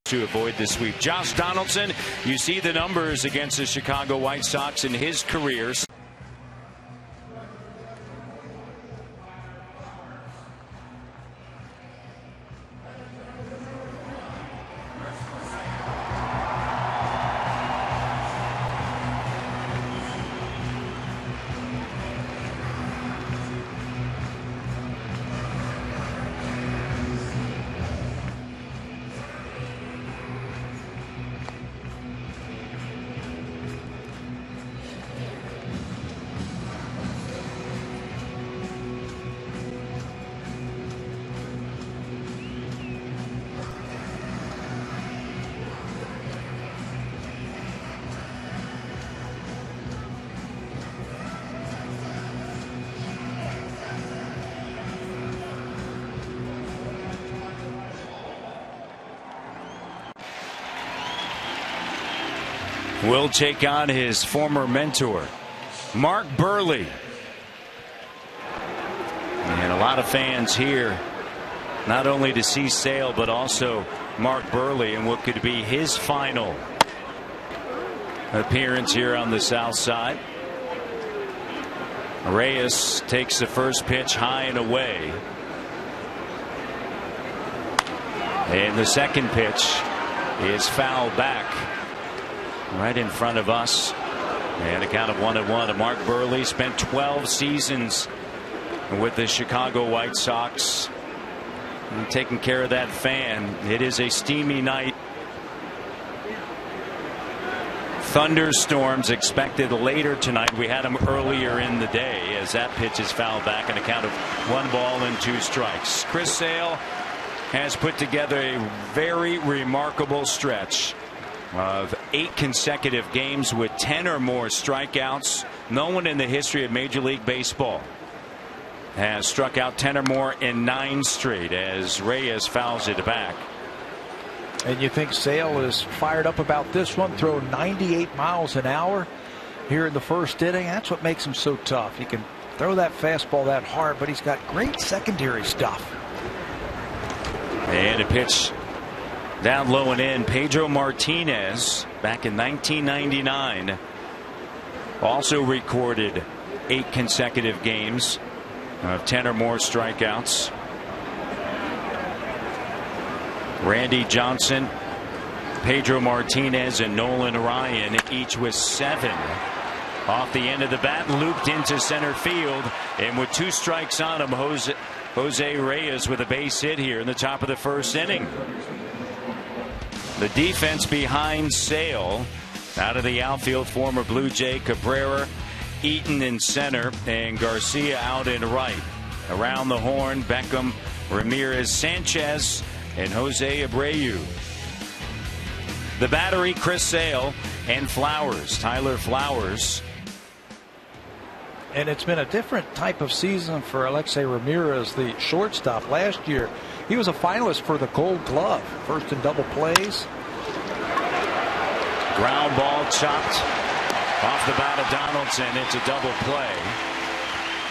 to avoid the sweep. Josh Donaldson, you see the numbers against the Chicago White Sox in his career. Will take on his former mentor, Mark Buehrle. And a lot of fans here, not only to see Sale, but also Mark Buehrle and what could be his final appearance here on the South Side. Reyes takes the first pitch high and away. And the second pitch is fouled back right in front of us. And a count of 1-1. Mark Buehrle spent 12 seasons with the Chicago White Sox and taking care of that fan. It is a steamy night. Thunderstorms expected later tonight. We had them earlier in the day as that pitch is fouled back and a count of 1 ball and 2 strikes. Chris Sale has put together a very remarkable stretch of 8 consecutive games with 10 or more strikeouts. No one in the history of Major League Baseball has struck out 10 or more in 9 straight as Reyes fouls it back. And you think Sale is fired up about this one, throw 98 miles an hour here in the first inning. That's what makes him so tough. He can throw that fastball that hard, but he's got great secondary stuff. And a pitch down low and in. Pedro Martinez back in 1999 also recorded 8 consecutive games of 10 or more strikeouts. Randy Johnson, Pedro Martinez, and Nolan Ryan each with 7 off the end of the bat, looped into center field, and with 2 strikes on him, Jose Reyes with a base hit here in the top of the first inning. The defense behind Sale, out of the outfield, former Blue Jay Cabrera, Eaton in center, and Garcia out in right. Around the horn, Beckham, Ramirez, Sanchez, and Jose Abreu. The battery, Chris Sale and Flowers, Tyler Flowers. And it's been a different type of season for Alexei Ramirez, the shortstop. Last year, he was a finalist for the Gold Glove, first in double plays. Ground ball chopped off the bat of Donaldson. It's a double play.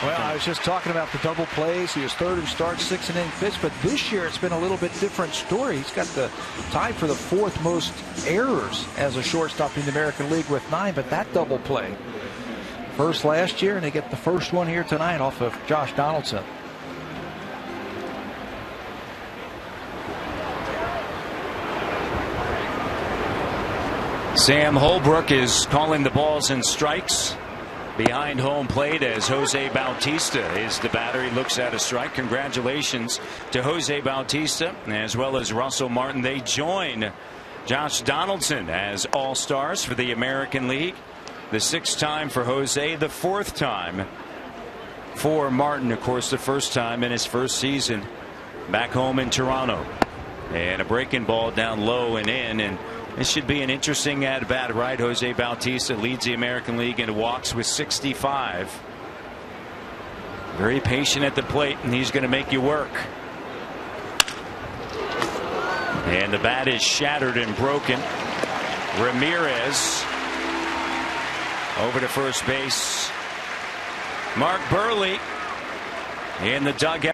Well, I was just talking about the double plays. He was third in starts, 6th inning pitch, but this year it's been a little bit different story. He's got the tie for the 4th most errors as a shortstop in the American League with 9, but that double play. First last year, and they get the first one here tonight off of Josh Donaldson. Sam Holbrook is calling the balls and strikes behind home plate as Jose Bautista is the batter. He looks at a strike. Congratulations to Jose Bautista as well as Russell Martin. They join Josh Donaldson as all-stars for the American League. The 6th time for Jose, the 4th time for Martin. Of course, the 1st time in his first season back home in Toronto. And a breaking ball down low and in, and this should be an interesting at-bat, right? Jose Bautista leads the American League in walks with 65. Very patient at the plate, and he's going to make you work. And the bat is shattered and broken. Ramirez over to first base. Mark Buehrle in the dugout.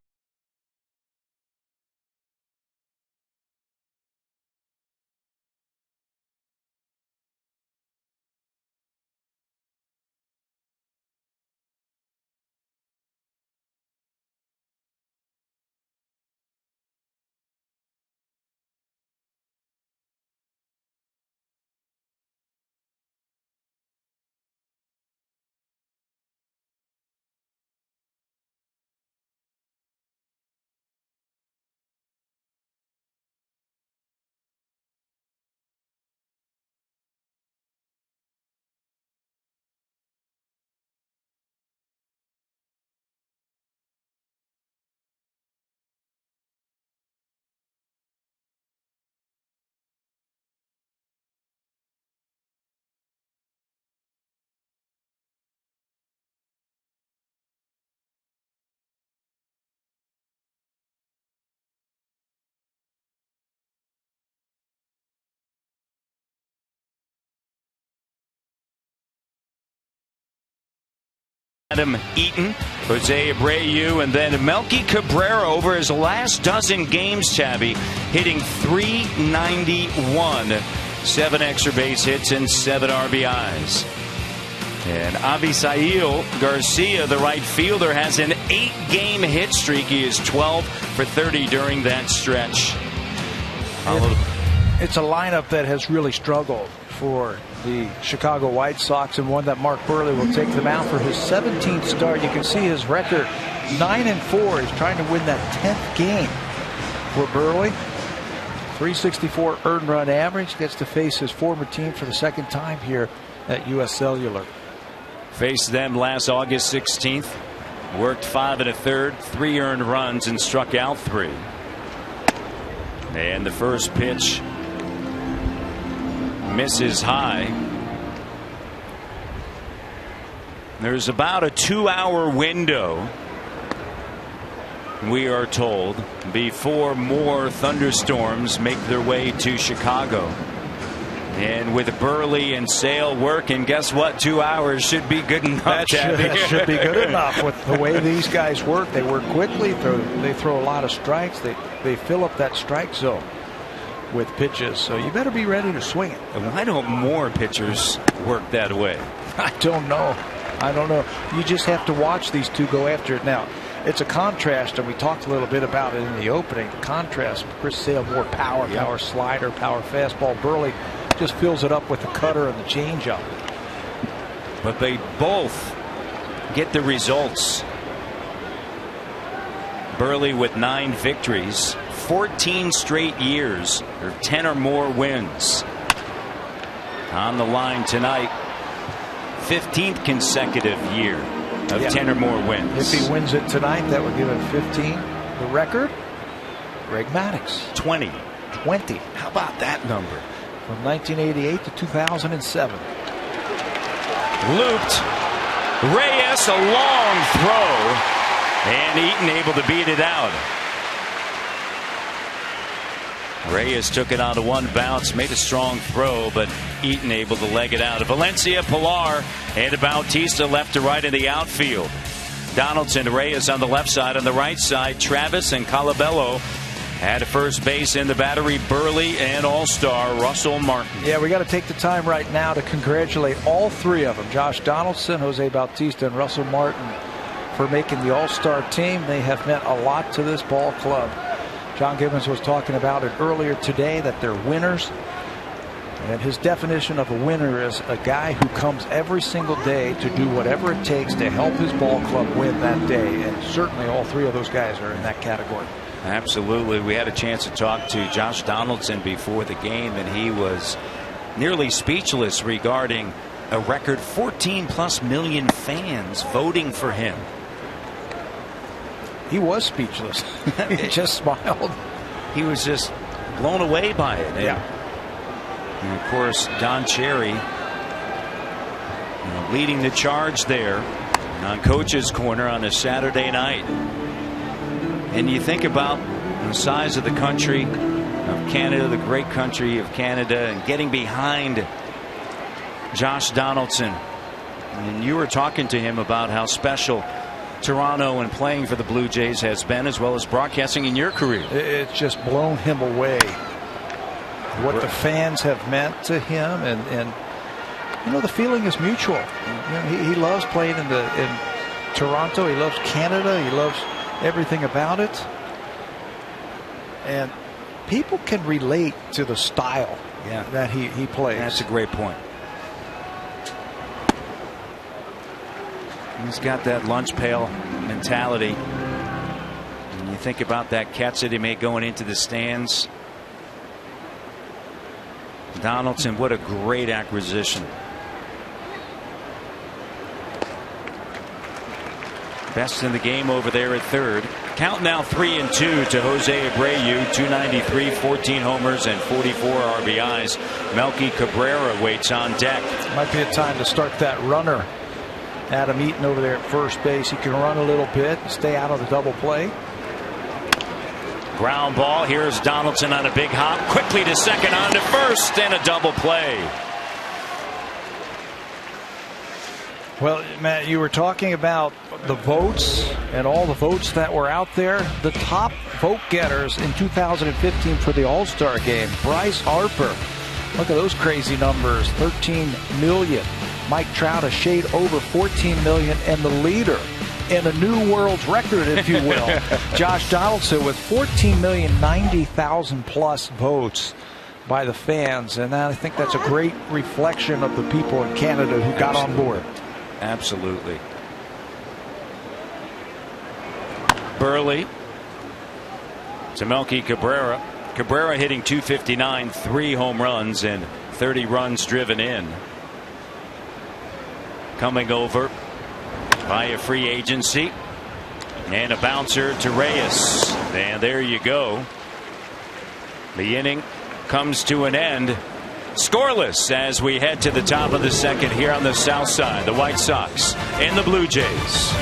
Adam Eaton, Jose Abreu, and then Melky Cabrera over his last dozen games, Chabby, hitting .391, 7 extra base hits and 7 RBIs. And Avisail Garcia, the right fielder, has an 8-game hit streak. He is 12 for 30 during that stretch. It's a lineup that has really struggled for the Chicago White Sox, and one that Mark Buehrle will take them out for his 17th start. You can see his record, 9-4. He's trying to win that 10th game for Buehrle. 364 earned run average. Gets to face his former team for the second time here at U.S. Cellular. Faced them last August 16th. Worked 5 1/3, 3 earned runs, and struck out 3. And the first pitch misses high. There's about a 2-hour window, we are told, before more thunderstorms make their way to Chicago. And with Buehrle and Sale working, guess what? 2 hours should be good enough. That should be good enough. With the way these guys work, they work quickly. They throw a lot of strikes. They fill up that strike zone with pitches. So you better be ready to swing it. And why don't more pitchers work that way? I don't know. You just have to watch these two go after it. Now, it's a contrast, and we talked a little bit about it in the opening. The contrast: Chris Sale, more power, power slider, power fastball. Buehrle just fills it up with the cutter and the changeup. But they both get the results. Buehrle with 9 victories, 14 straight years, or 10 or more wins. On the line tonight, 15th consecutive year of 10 or more wins. If he wins it tonight, that would give him 15. The record, Greg Maddux. 20. How about that number? From 1988 to 2007. Looped. Reyes, a long throw. And Eaton able to beat it out. Reyes took it on to one bounce, made a strong throw, but Eaton able to leg it out. Valencia, Pilar, and Bautista left to right in the outfield. Donaldson, Reyes on the left side. On the right side, Travis and Colabello at first base. In the battery, Buehrle and all-star Russell Martin. Yeah, we got to take the time right now to congratulate all 3 of them, Josh Donaldson, Jose Bautista, and Russell Martin, for making the all-star team. They have meant a lot to this ball club. John Gibbons was talking about it earlier today, that they're winners. And his definition of a winner is a guy who comes every single day to do whatever it takes to help his ball club win that day. And certainly all 3 of those guys are in that category. Absolutely. We had a chance to talk to Josh Donaldson before the game, and he was nearly speechless regarding a record 14+ million fans voting for him. He was speechless. He just smiled. He was just blown away by it. And of course, Don Cherry leading the charge there on Coach's Corner on a Saturday night. And you think about the size of the country of Canada, the great country of Canada, and getting behind Josh Donaldson. And you were talking to him about how special Toronto and playing for the Blue Jays has been, as well as broadcasting in your career. It's just blown him away. What the fans have meant to him, and the feeling is mutual. He loves playing in Toronto. He loves Canada. He loves everything about it. And people can relate to the style that he plays. That's a great point. He's got that lunch pail mentality. And you think about that catch that he made going into the stands. Donaldson, what a great acquisition. Best in the game over there at third. Count now 3-2 to Jose Abreu. 293, 14 homers, and 44 RBIs. Melky Cabrera waits on deck. Might be a time to start that runner. Adam Eaton over there at first base. He can run a little bit and stay out of the double play. Ground ball. Here's Donaldson on a big hop. Quickly to second, on to first, and a double play. Well, Matt, you were talking about the votes and all the votes that were out there. The top vote getters in 2015 for the All-Star game. Bryce Harper. Look at those crazy numbers. 13 million. Mike Trout a shade over 14 million. And the leader in a new world's record, if you will, Josh Donaldson with 14,090,000 plus votes by the fans. And I think that's a great reflection of the people in Canada who got on board. Absolutely. Burley to Melky Cabrera. Cabrera hitting .259, 3 home runs and 30 runs driven in. Coming over via free agency. And a bouncer to Reyes. And there you go. The inning comes to an end. Scoreless as we head to the top of the second here on the south side. The White Sox and the Blue Jays.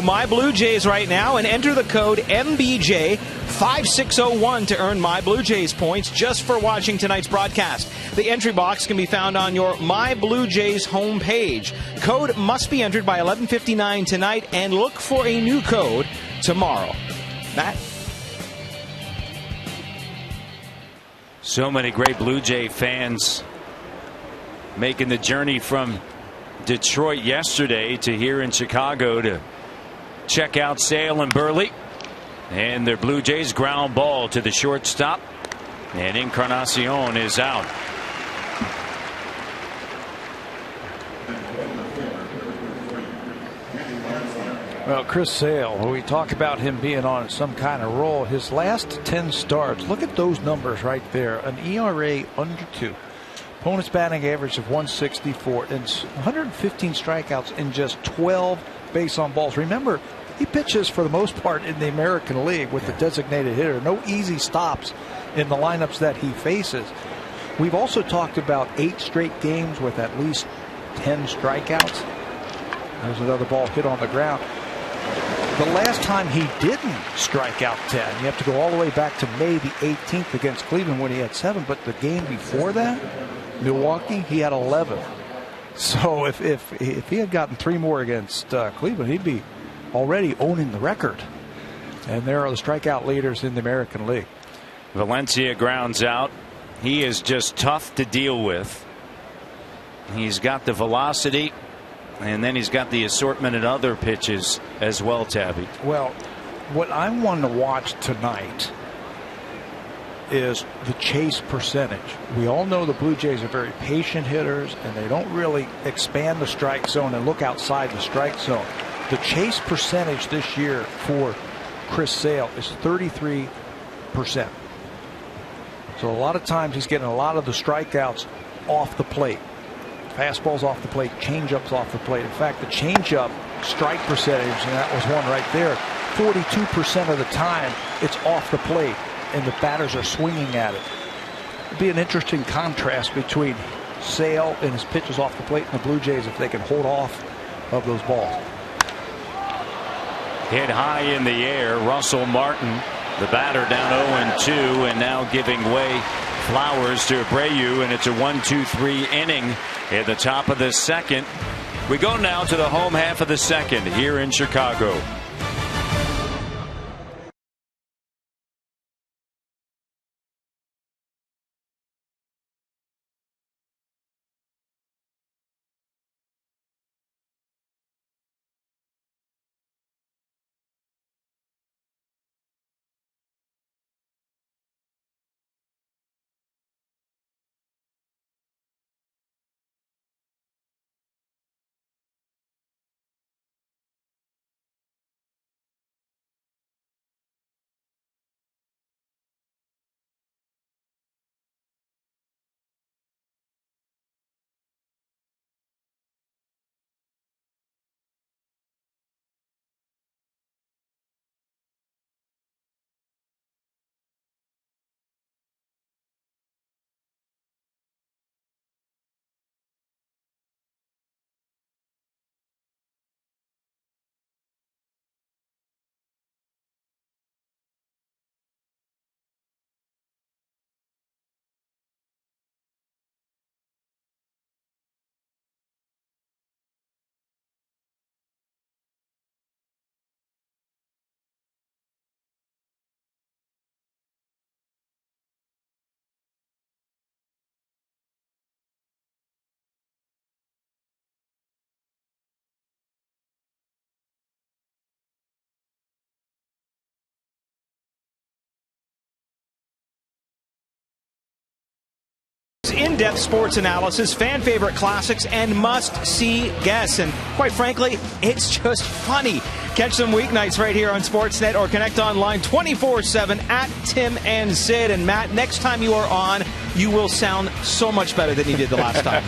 My Blue Jays right now and enter the code MBJ5601 to earn My Blue Jays points just for watching tonight's broadcast. The entry box can be found on your My Blue Jays homepage. Code must be entered by 11:59 tonight and look for a new code tomorrow. Matt? So many great Blue Jay fans making the journey from Detroit yesterday to here in Chicago to check out Sale and Burley. And their Blue Jays ground ball to the shortstop. And Encarnacion is out. Well, Chris Sale, when we talk about him being on some kind of roll, his last 10 starts, look at those numbers right there. An ERA under 2. Opponent's batting average of 164 and 115 strikeouts in just 12 base on balls. Remember, he pitches for the most part in the American League with the designated hitter. No easy stops in the lineups that he faces. We've also talked about 8 straight games with at least 10 strikeouts. There's another ball hit on the ground. The last time he didn't strike out 10, you have to go all the way back to May the 18th against Cleveland when he had 7. But the game before that, Milwaukee, he had 11. So if he had gotten 3 more against Cleveland, he'd be already owning the record. And there are the strikeout leaders in the American League. Valencia grounds out. He is just tough to deal with. He's got the velocity, and then he's got the assortment and other pitches as well, Tabby. Well, what I want to watch tonight is the chase percentage. We all know the Blue Jays are very patient hitters, and they don't really expand the strike zone and look outside the strike zone. The chase percentage this year for Chris Sale is 33%. So a lot of times he's getting a lot of the strikeouts off the plate. Fastballs off the plate, changeups off the plate. In fact, the changeup strike percentage, and that was one right there, 42% of the time it's off the plate. and the batters are swinging at it. It'd be an interesting contrast between Sale and his pitches off the plate and the Blue Jays if they can hold off of those balls. Hit high in the air. Russell Martin, the batter, down 0-2, and now giving way Flowers to Abreu, and it's a 1-2-3 inning at the top of the second. We go now to the home half of the second here in Chicago. In-depth sports analysis, fan favorite classics, and must-see guests. And quite frankly, it's just funny. Catch them weeknights right here on Sportsnet or connect online 24/7 at Tim and Sid. And Matt, next time you are on, you will sound so much better than you did the last time.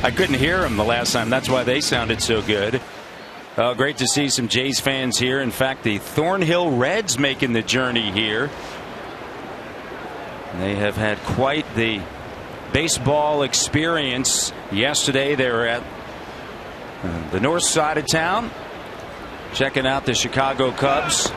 I couldn't hear them the last time. That's why they sounded so good. Great to see some Jays fans here. In fact, the Thornhill Reds making the journey here. They have had quite the baseball experience. Yesterday they were at the north side of town checking out the Chicago Cubs,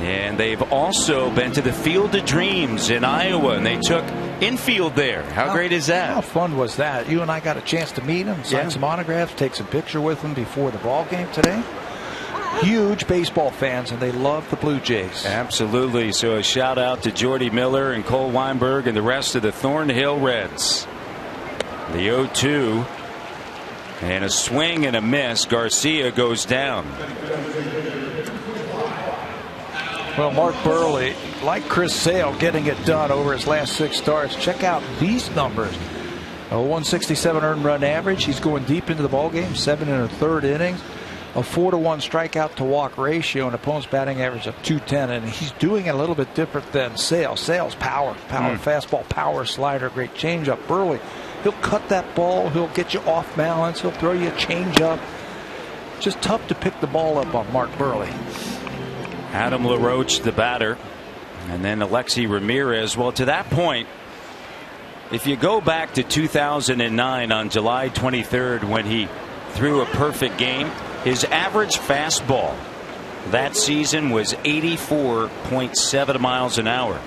and they've also been to the Field of Dreams in Iowa, and they took infield there. How great is that? How fun was that? You and I got a chance to meet him, sign some autographs, take some picture with him before the ball game today. Huge baseball fans, and they love the Blue Jays. Absolutely. So a shout out to Jordy Miller and Cole Weinberg and the rest of the Thornhill Reds. The 0-2 and a swing and a miss. Garcia goes down. Well, Mark Burley, like Chris Sale, getting it done over his last 6 starts. Check out these numbers. A 167 earned run average. He's going deep into the ballgame, 7 1/3 innings. A 4-to-1 strikeout to walk ratio, and opponent's batting average of .210, and he's doing it a little bit different than Sale. Sale's power, fastball, power, slider, great changeup. Burley, he'll cut that ball, he'll get you off balance, he'll throw you a changeup. Just tough to pick the ball up on Mark Burley. Adam LaRoche, the batter, and then Alexi Ramirez. Well, to that point, if you go back to 2009 on July 23rd when he threw a perfect game, his average fastball that season was 84.7 miles an hour.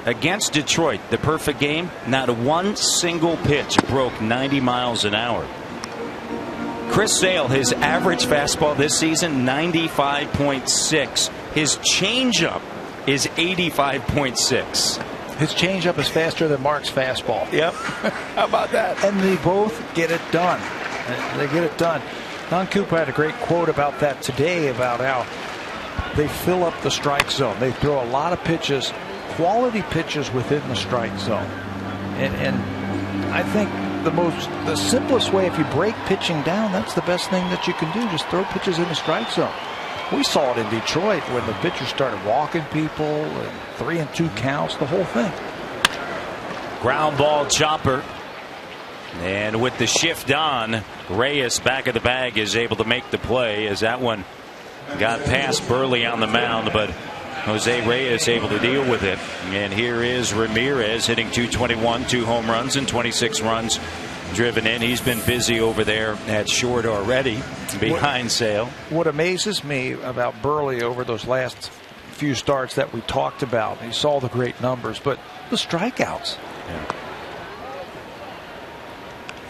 Against Detroit, the perfect game, not one single pitch broke 90 miles an hour. Chris Sale, his average fastball this season, 95.6. His changeup is 85.6. His changeup is faster than Mark's fastball. Yep. How about that? And they both get it done. They get it done. Don Cooper had a great quote about that today, about how they fill up the strike zone. They throw a lot of pitches, quality pitches within the strike zone. And I think the simplest way, if you break pitching down, that's the best thing that you can do. Just throw pitches in the strike zone. We saw it in Detroit when the pitchers started walking people, and 3-2 counts, the whole thing. Ground ball chopper. And with the shift on, Reyes back of the bag is able to make the play as that one got past Burley on the mound, but Jose Reyes able to deal with it. And here is Ramirez hitting .221, 2 home runs and 26 runs driven in. He's been busy over there at short already behind Sale. What amazes me about Burley over those last few starts that we talked about, he saw the great numbers, but the strikeouts. Yeah.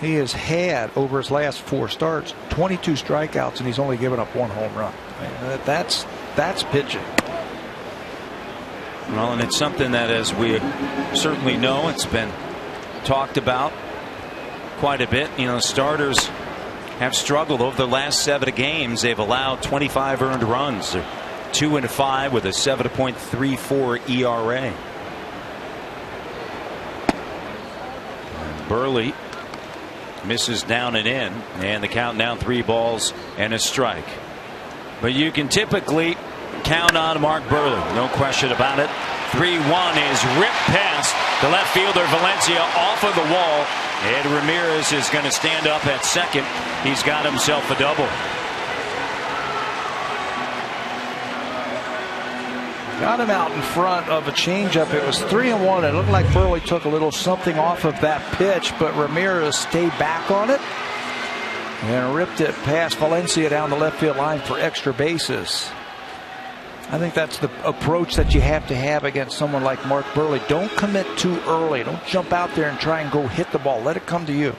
He has had, over his last 4 starts, 22 strikeouts, and he's only given up 1 home run. I mean, that's pitching. Well, and it's something that, as we certainly know, it's been talked about quite a bit. You know, starters have struggled over the last 7 games. They've allowed 25 earned runs. They're 2-5 with a 7.34 ERA. Burley misses down and in, and the count now 3 balls and a strike. But you can typically count on Mark Burley, no question about it. 3-1 is ripped past the left fielder Valencia off of the wall, and Ramirez is going to stand up at second. He's got himself a double. Got him out in front of a changeup. It was 3-1. It looked like Burley took a little something off of that pitch, but Ramirez stayed back on it and ripped it past Valencia down the left field line for extra bases. I think that's the approach that you have to have against someone like Mark Burley. Don't commit too early. Don't jump out there and try and go hit the ball. Let it come to you.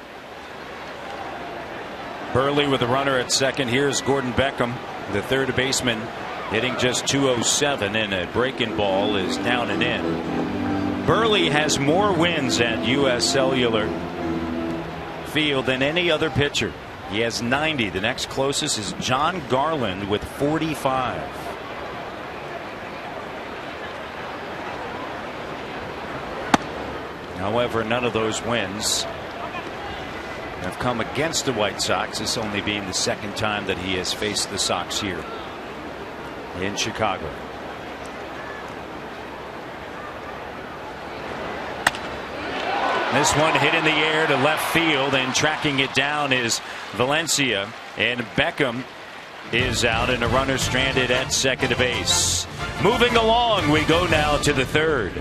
Burley with a runner at second. Here's Gordon Beckham, the third baseman, hitting just .207, and a breaking ball is down and in. Burley has more wins at U.S. Cellular Field than any other pitcher. He has 90. The next closest is John Garland with 45. However, none of those wins have come against the White Sox, this only being the second time that he has faced the Sox here in Chicago. This one hit in the air to left field, and tracking it down is Valencia, and Beckham is out, and a runner stranded at second base. Moving along, we go now to the third.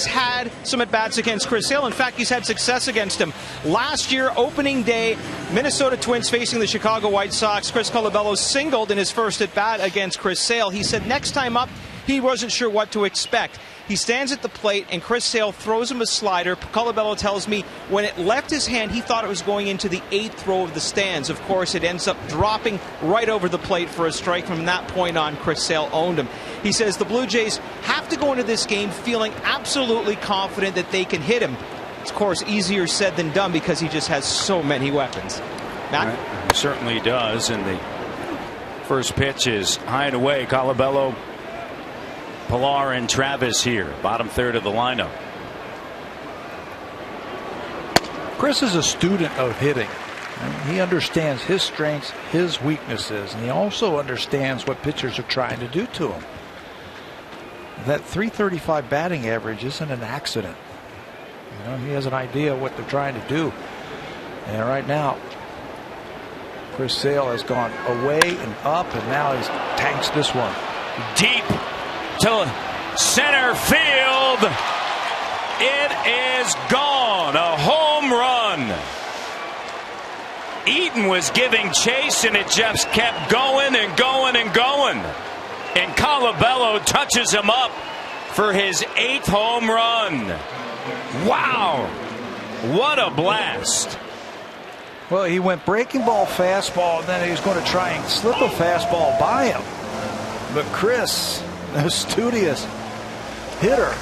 Had some at-bats against Chris Sale. In fact, he's had success against him. Last year, opening day, Minnesota Twins facing the Chicago White Sox. Chris Colabello singled in his first at-bat against Chris Sale. He said next time up, he wasn't sure what to expect. He stands at the plate, and Chris Sale throws him a slider. Colabello tells me when it left his hand, he thought it was going into the 8th row of the stands. Of course, it ends up dropping right over the plate for a strike. From that point on, Chris Sale owned him. He says the Blue Jays have to go into this game feeling absolutely confident that they can hit him. It's, of course, easier said than done because he just has so many weapons. Matt? Right. He certainly does, and the first pitch is high and away. Colabello, Pilar, and Travis here, bottom third of the lineup. Chris is a student of hitting. He understands his strengths, his weaknesses, and he also understands what pitchers are trying to do to him. That .335 batting average isn't an accident. He has an idea of what they're trying to do. And right now, Chris Sale has gone away and up, and now he's tanks this one. Deep to center field. It is gone. A home run. Eaton was giving chase, and it just kept going and going and going. And Colabello touches him up for his 8th home run. Wow. What a blast. Well, he went breaking ball, fastball, and then he was going to try and slip a fastball by him. But Chris, the studious hitter,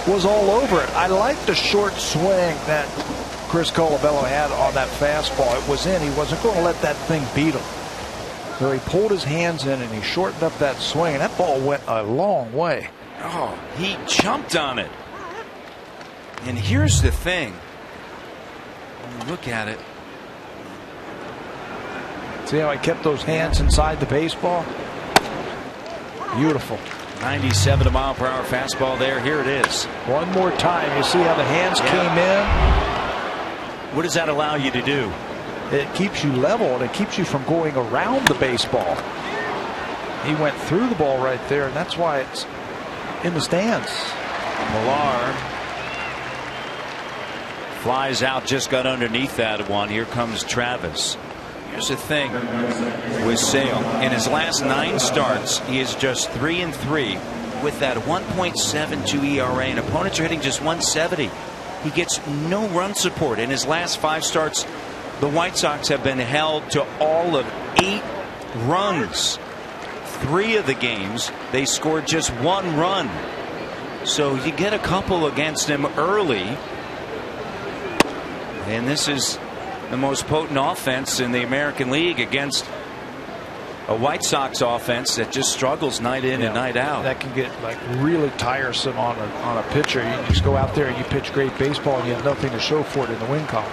was all over it. I like the short swing that Chris Colabello had on that fastball. It was in. He wasn't going to let that thing beat him. So he pulled his hands in and he shortened up that swing, and that ball went a long way. Oh, he jumped on it. And here's the thing. Look at it. See how he kept those hands inside the baseball? Beautiful. 97-mile-per-hour fastball there. Here it is. One more time. You see how the hands came in? What does that allow you to do? It keeps you level, and it keeps you from going around the baseball. He went through the ball right there, and that's why it's in the stands. Millar flies out, just got underneath that one. Here comes Travis. Here's the thing with Sale. In his last 9 starts, he is just 3-3 with that 1.72 ERA, and opponents are hitting just 170. He gets no run support. In his last 5 starts, the White Sox have been held to all of 8 runs. 3 of the games, they scored just 1 run. So you get a couple against him early. And this is the most potent offense in the American League against a White Sox offense that just struggles night in and night out. That can get like really tiresome on a pitcher. You just go out there and you pitch great baseball and you have nothing to show for it in the win column.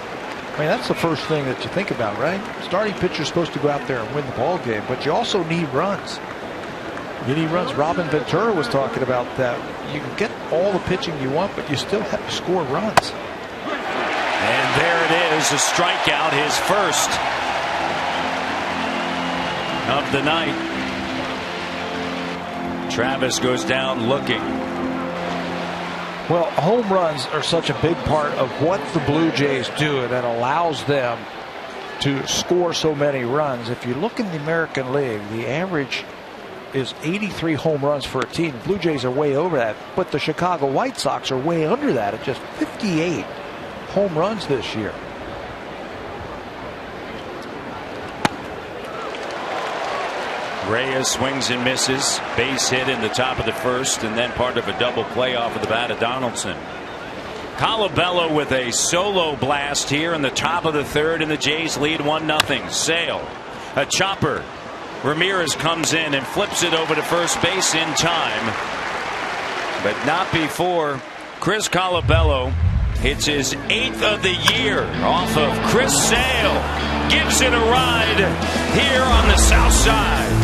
I mean, that's the first thing that you think about, right? Starting pitcher's supposed to go out there and win the ball game, but you also need runs. You need runs. Robin Ventura was talking about that. You can get all the pitching you want, but you still have to score runs. And there it is, a strikeout, his first of the night. Travis goes down looking. Well, home runs are such a big part of what the Blue Jays do that allows them to score so many runs. If you look in the American League, the average is 83 home runs for a team. The Blue Jays are way over that, but the Chicago White Sox are way under that at just 58 home runs this year. Reyes swings and misses. Base hit in the top of the first, and then part of a double play off of the bat of Donaldson. Colabello with a solo blast here in the top of the third, and the Jays lead 1-0. Sale, a chopper. Ramirez comes in and flips it over to first base in time, but not before Chris Colabello hits his 8th of the year off of Chris Sale. Gives it a ride here on the South Side.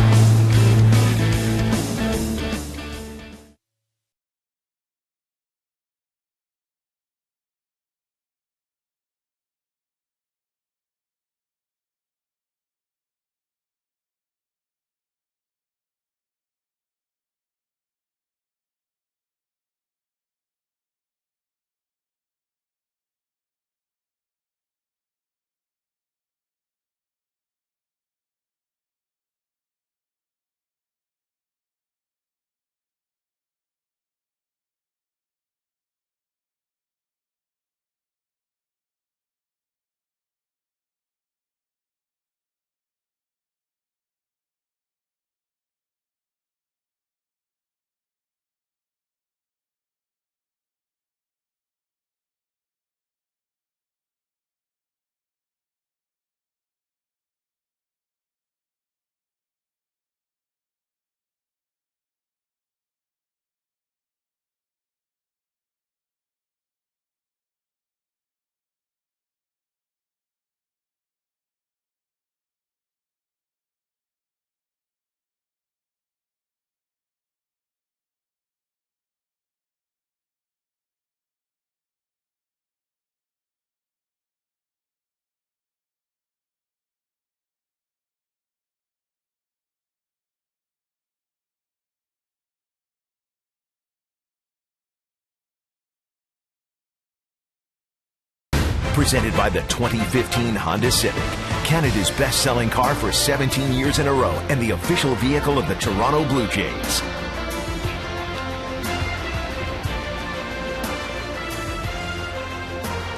Presented by the 2015 Honda Civic, Canada's best-selling car for 17 years in a row and the official vehicle of the Toronto Blue Jays.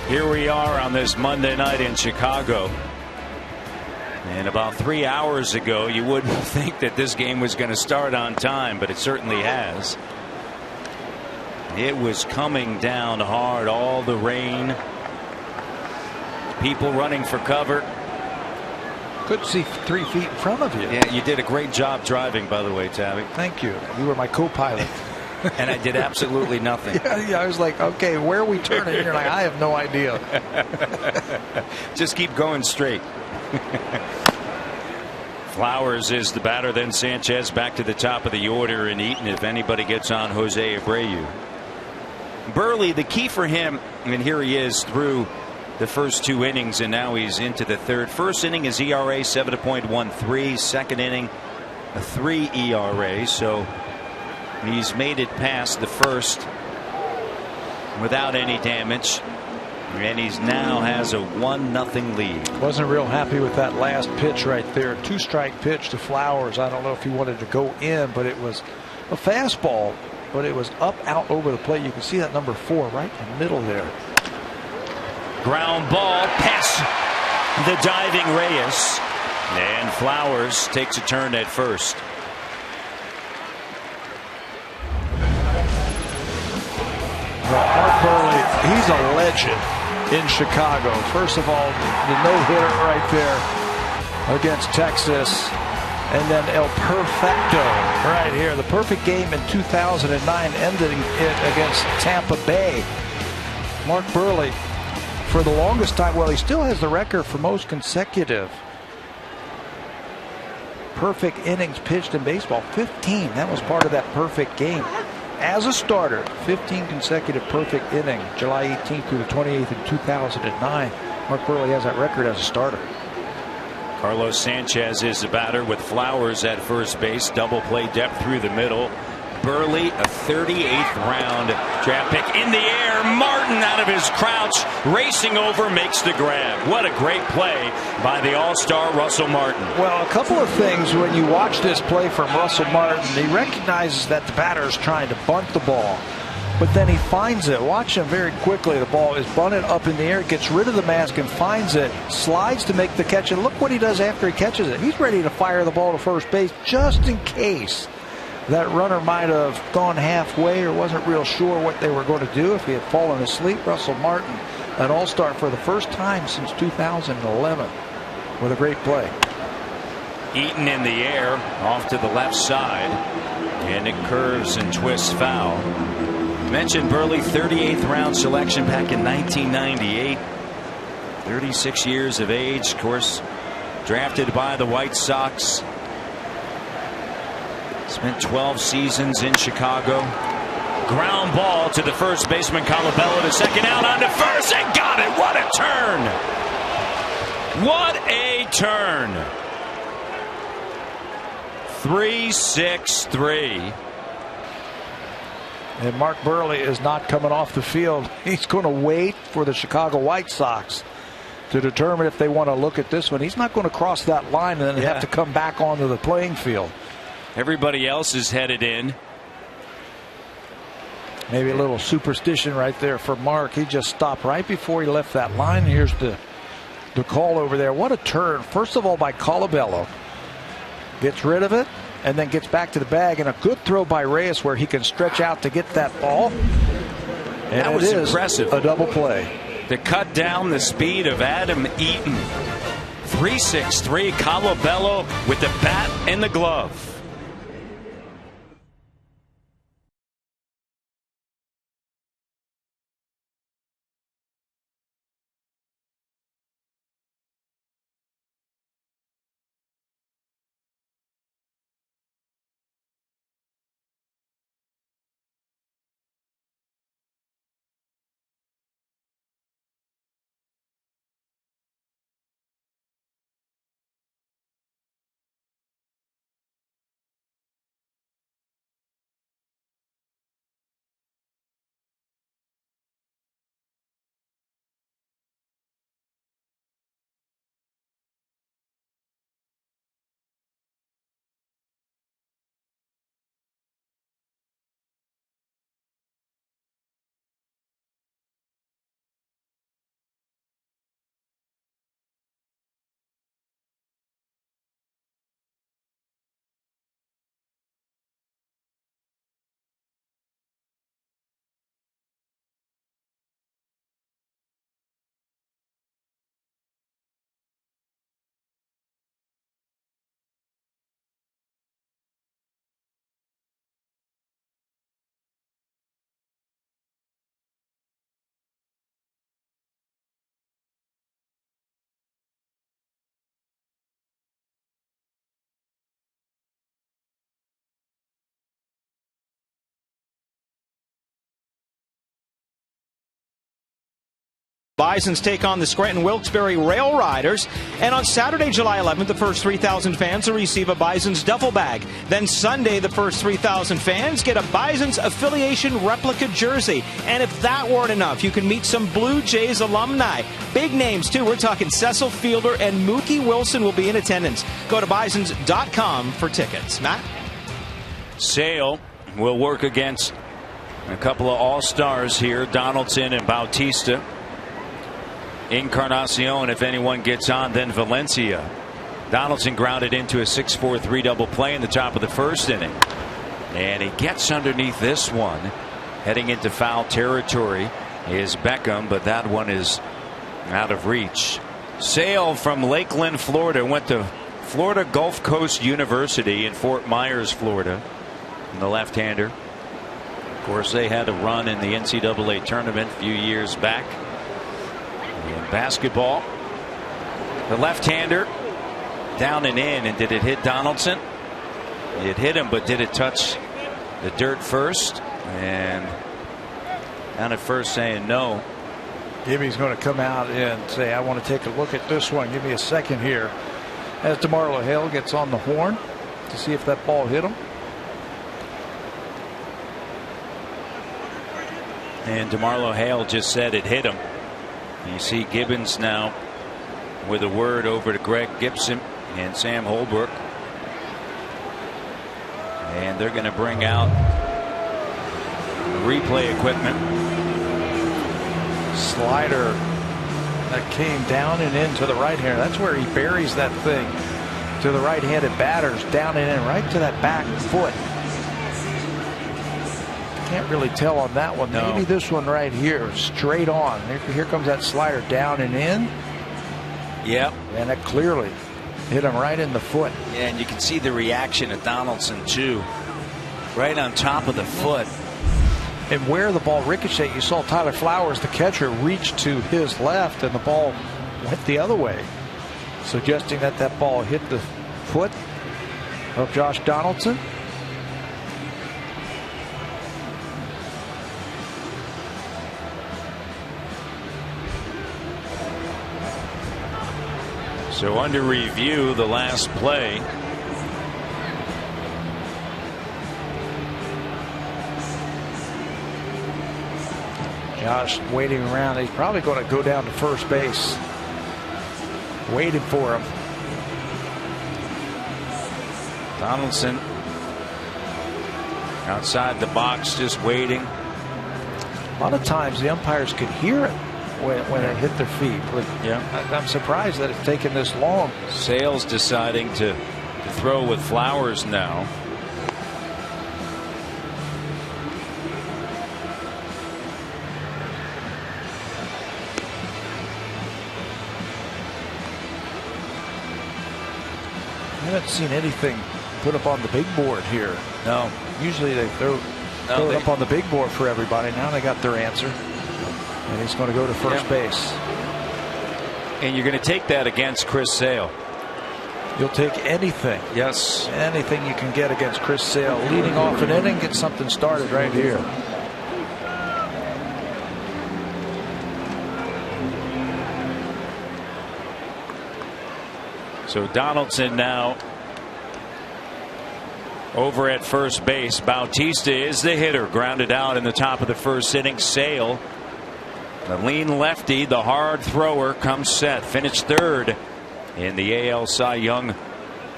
Here we are on this Monday night in Chicago. And about 3 hours ago, you wouldn't think that this game was going to start on time, but it certainly has. It was coming down hard, all the rain. People running for cover. Couldn't see 3 feet in front of you. Yeah, you did a great job driving, by the way, Tabby. Thank you. You were my co-pilot. And I did absolutely nothing. Yeah, I was like, okay, where are we turning? You're like, I have no idea. Just keep going straight. Flowers is the batter, then Sanchez back to the top of the order, and Eaton, if anybody gets on Jose Abreu. Burley, the key for him, and here he is through the first 2 innings, and now he's into the third. First inning is ERA 7.13. Second inning a 3 ERA. So he's made it past the first without any damage, and he's now has a 1-0 lead. Wasn't real happy with that last pitch right there. 2-strike pitch to Flowers. I don't know if he wanted to go in, but it was a fastball, but it was up out over the plate. You can see that number 4 right in the middle there. Ground ball past the diving Reyes, and Flowers takes a turn at first. Mark Burley, he's a legend in Chicago. First of all, the no-hitter right there against Texas, and then El Perfecto right here. The perfect game in 2009, ending it against Tampa Bay. Mark Burley, for the longest time, well, he still has the record for most consecutive perfect innings pitched in baseball. 15. That was part of that perfect game. As a starter, 15 consecutive perfect innings, July 18th through the 28th in 2009. Mark Burley has that record as a starter. Carlos Sanchez is the batter with Flowers at first base. Double play depth through the middle. Burley, a 38th round draft pick in the air. Martin out of his crouch, racing over, makes the grab. What a great play by the all-star Russell Martin. Well, a couple of things when you watch this play from Russell Martin. He recognizes that the batter is trying to bunt the ball, but then he finds it. Watch him very quickly. The ball is bunted up in the air, gets rid of the mask and finds it, slides to make the catch, and look what he does after he catches it. He's ready to fire the ball to first base just in case that runner might have gone halfway or wasn't real sure what they were going to do if he had fallen asleep. Russell Martin, an all-star for the first time since 2011, with a great play. Eaton in the air off to the left side, and it curves and twists foul. Mentioned Burley, 38th round selection back in 1998. 36 years of age, of course, drafted by the White Sox. Spent 12 seasons in Chicago. Ground ball to the first baseman, Colabello, to second, out onto first, and got it. What a turn! What a turn! 3-6-3. And Mark Burley is not coming off the field. He's going to wait for the Chicago White Sox to determine if they want to look at this one. He's not going to cross that line and then have to come back onto the playing field. Everybody else is headed in. Maybe a little superstition right there for Mark. He just stopped right before he left that line. Here's the call over there. What a turn. First of all by Colabello. Gets rid of it and then gets back to the bag, and a good throw by Reyes where he can stretch out to get that ball. And that was impressive. A double play. To cut down the speed of Adam Eaton. 3-6-3. Colabello with the bat and the glove. Bisons take on the Scranton Wilkes-Barre Rail Riders. And on Saturday, July 11th, the first 3,000 fans will receive a Bisons duffel bag. Then Sunday, the first 3,000 fans get a Bisons affiliation replica jersey. And if that weren't enough, you can meet some Blue Jays alumni. Big names, too. We're talking Cecil Fielder and Mookie Wilson will be in attendance. Go to bisons.com for tickets. Matt? Sale will work against a couple of all-stars here, Donaldson and Bautista. Encarnacion, if anyone gets on, then Valencia. Donaldson grounded into a 6-4-3 double play in the top of the first inning. And he gets underneath this one. Heading into foul territory is Beckham, but that one is out of reach. Sale from Lakeland, Florida, went to Florida Gulf Coast University in Fort Myers, Florida. And the left-hander. Of course, they had a run in the NCAA tournament a few years back. In basketball, the left-hander down and in, and did it hit Donaldson? It hit him, but did it touch the dirt first? And down at first saying no. Jimmy's going to come out and say, I want to take a look at this one. Give me a second here. As DeMarlo Hale gets on the horn to see if that ball hit him. And DeMarlo Hale just said it hit him. You see Gibbons now with a word over to Greg Gibson and Sam Holbrook. And they're going to bring out replay equipment. Slider that came down and into the right hand. That's where he buries that thing to the right-handed batters, down and in, right to that back foot. Can't really tell on that one. No. Maybe this one right here, straight on. Here comes that slider down and in. Yep. And that clearly hit him right in the foot. Yeah, and you can see the reaction of Donaldson too. Right on top of the foot. And where the ball ricocheted, you saw Tyler Flowers, the catcher, reach to his left, and the ball went the other way, suggesting that that ball hit the foot of Josh Donaldson. So under review, the last play. Josh waiting around. He's probably going to go down to first base. Waiting for him. Donaldson outside the box just waiting. A lot of times the umpires could hear it when it hit their feet. But yeah, I'm surprised that it's taken this long. Sales deciding to throw with Flowers now. I haven't seen anything put up on the big board here. No. Usually they throw it up on the big board for everybody. Now they got their answer. And he's going to go to first base. And you're going to take that against Chris Sale. You'll take anything. Yes. Anything you can get against Chris Sale. Leading off an inning, get something started right here. So Donaldson now over at first base. Bautista is the hitter. Grounded out in the top of the first inning. Sale, the lean lefty, the hard thrower, comes set. Finished third in the AL Cy Young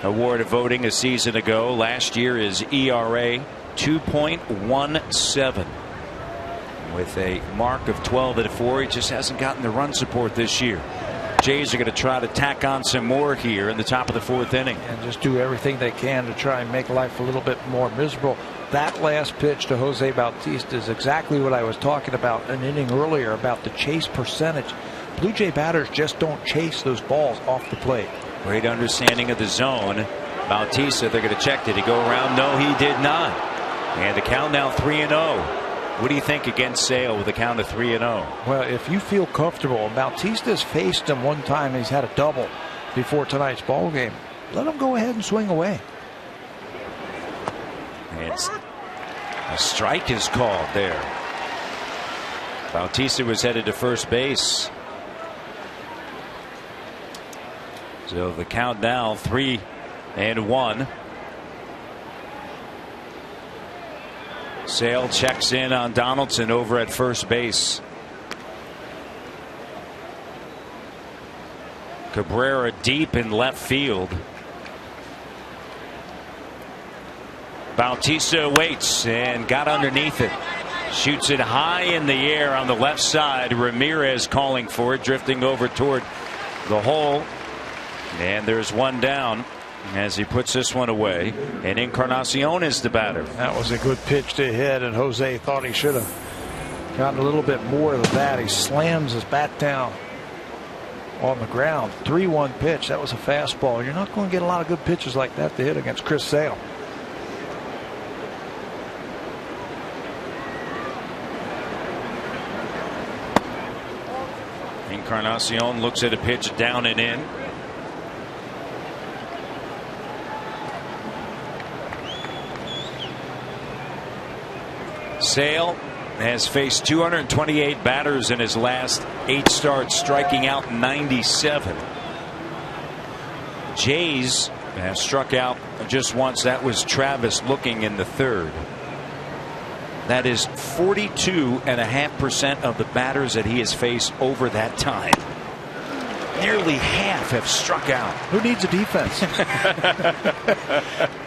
Award voting a season ago. Last year his ERA 2.17 with a mark of 12-4. He just hasn't gotten the run support this year. Jays are going to try to tack on some more here in the top of the fourth inning. And just do everything they can to try and make life a little bit more miserable. That last pitch to Jose Bautista is exactly what I was talking about an inning earlier about the chase percentage. Blue Jay batters just don't chase those balls off the plate. Great understanding of the zone. Bautista, they're going to check. Did he go around? No, he did not. And the count now 3-0. What do you think against Sale with a count of 3-0? Well, if you feel comfortable, Bautista's faced him one time. He's had a double before tonight's ball game. Let him go ahead and swing away. And a strike is called there. Bautista was headed to first base. So the count now 3-1. Sale checks in on Donaldson over at first base. Cabrera deep in left field. Bautista waits and got underneath it. Shoots it high in the air on the left side. Ramirez calling for it, drifting over toward the hole. And there's one down as he puts this one away. And Encarnacion is the batter. That was a good pitch to hit, and Jose thought he should have gotten a little bit more of the bat. He slams his bat down on the ground. 3-1 pitch. That was a fastball. You're not going to get a lot of good pitches like that to hit against Chris Sale. Encarnacion looks at a pitch down and in. Sale has faced 228 batters in his last 8 starts, striking out 97. Jays have struck out just once. That was Travis looking in the 3rd. That is 42.5% of the batters that he has faced over that time. Nearly half have struck out. Who needs a defense?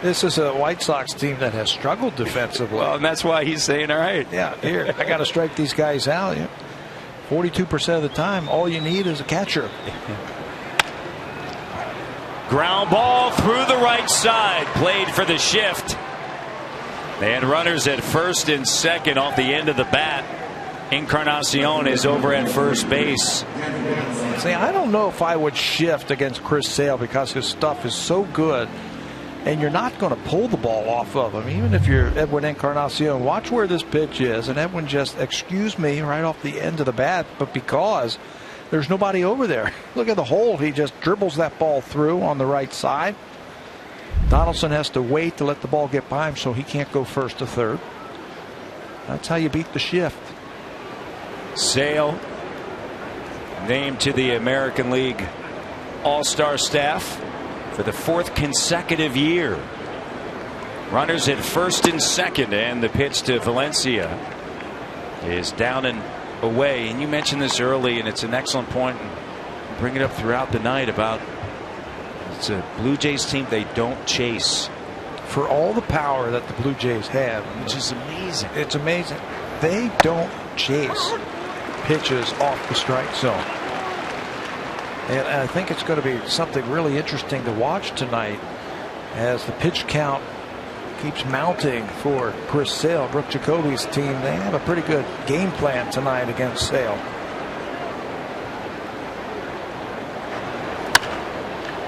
This is a White Sox team that has struggled defensively. Well, and that's why he's saying, all right. Yeah, here, I got to strike these guys out. 42% of the time, all you need is a catcher. Ground ball through the right side, played for the shift. And runners at first and second off the end of the bat. Encarnacion is over at first base. See, I don't know if I would shift against Chris Sale because his stuff is so good, and you're not going to pull the ball off of him. Even if you're Edwin Encarnacion, watch where this pitch is, and Edwin just, excuse me, right off the end of the bat, but because there's nobody over there. Look at the hole. He just dribbles that ball through on the right side. Donaldson has to wait to let the ball get by him so he can't go first to third. That's how you beat the shift. Sale named to the American League All-Star staff for the 4th consecutive year. Runners at first and second, and the pitch to Valencia is down and away. And you mentioned this early, and it's an excellent point. Bring it up throughout the night about it's a Blue Jays team they don't chase. For all the power that the Blue Jays have, which is amazing. It's amazing. They don't chase pitches off the strike zone. And I think it's going to be something really interesting to watch tonight as the pitch count keeps mounting for Chris Sale. Brooke Jacoby's team, they have a pretty good game plan tonight against Sale.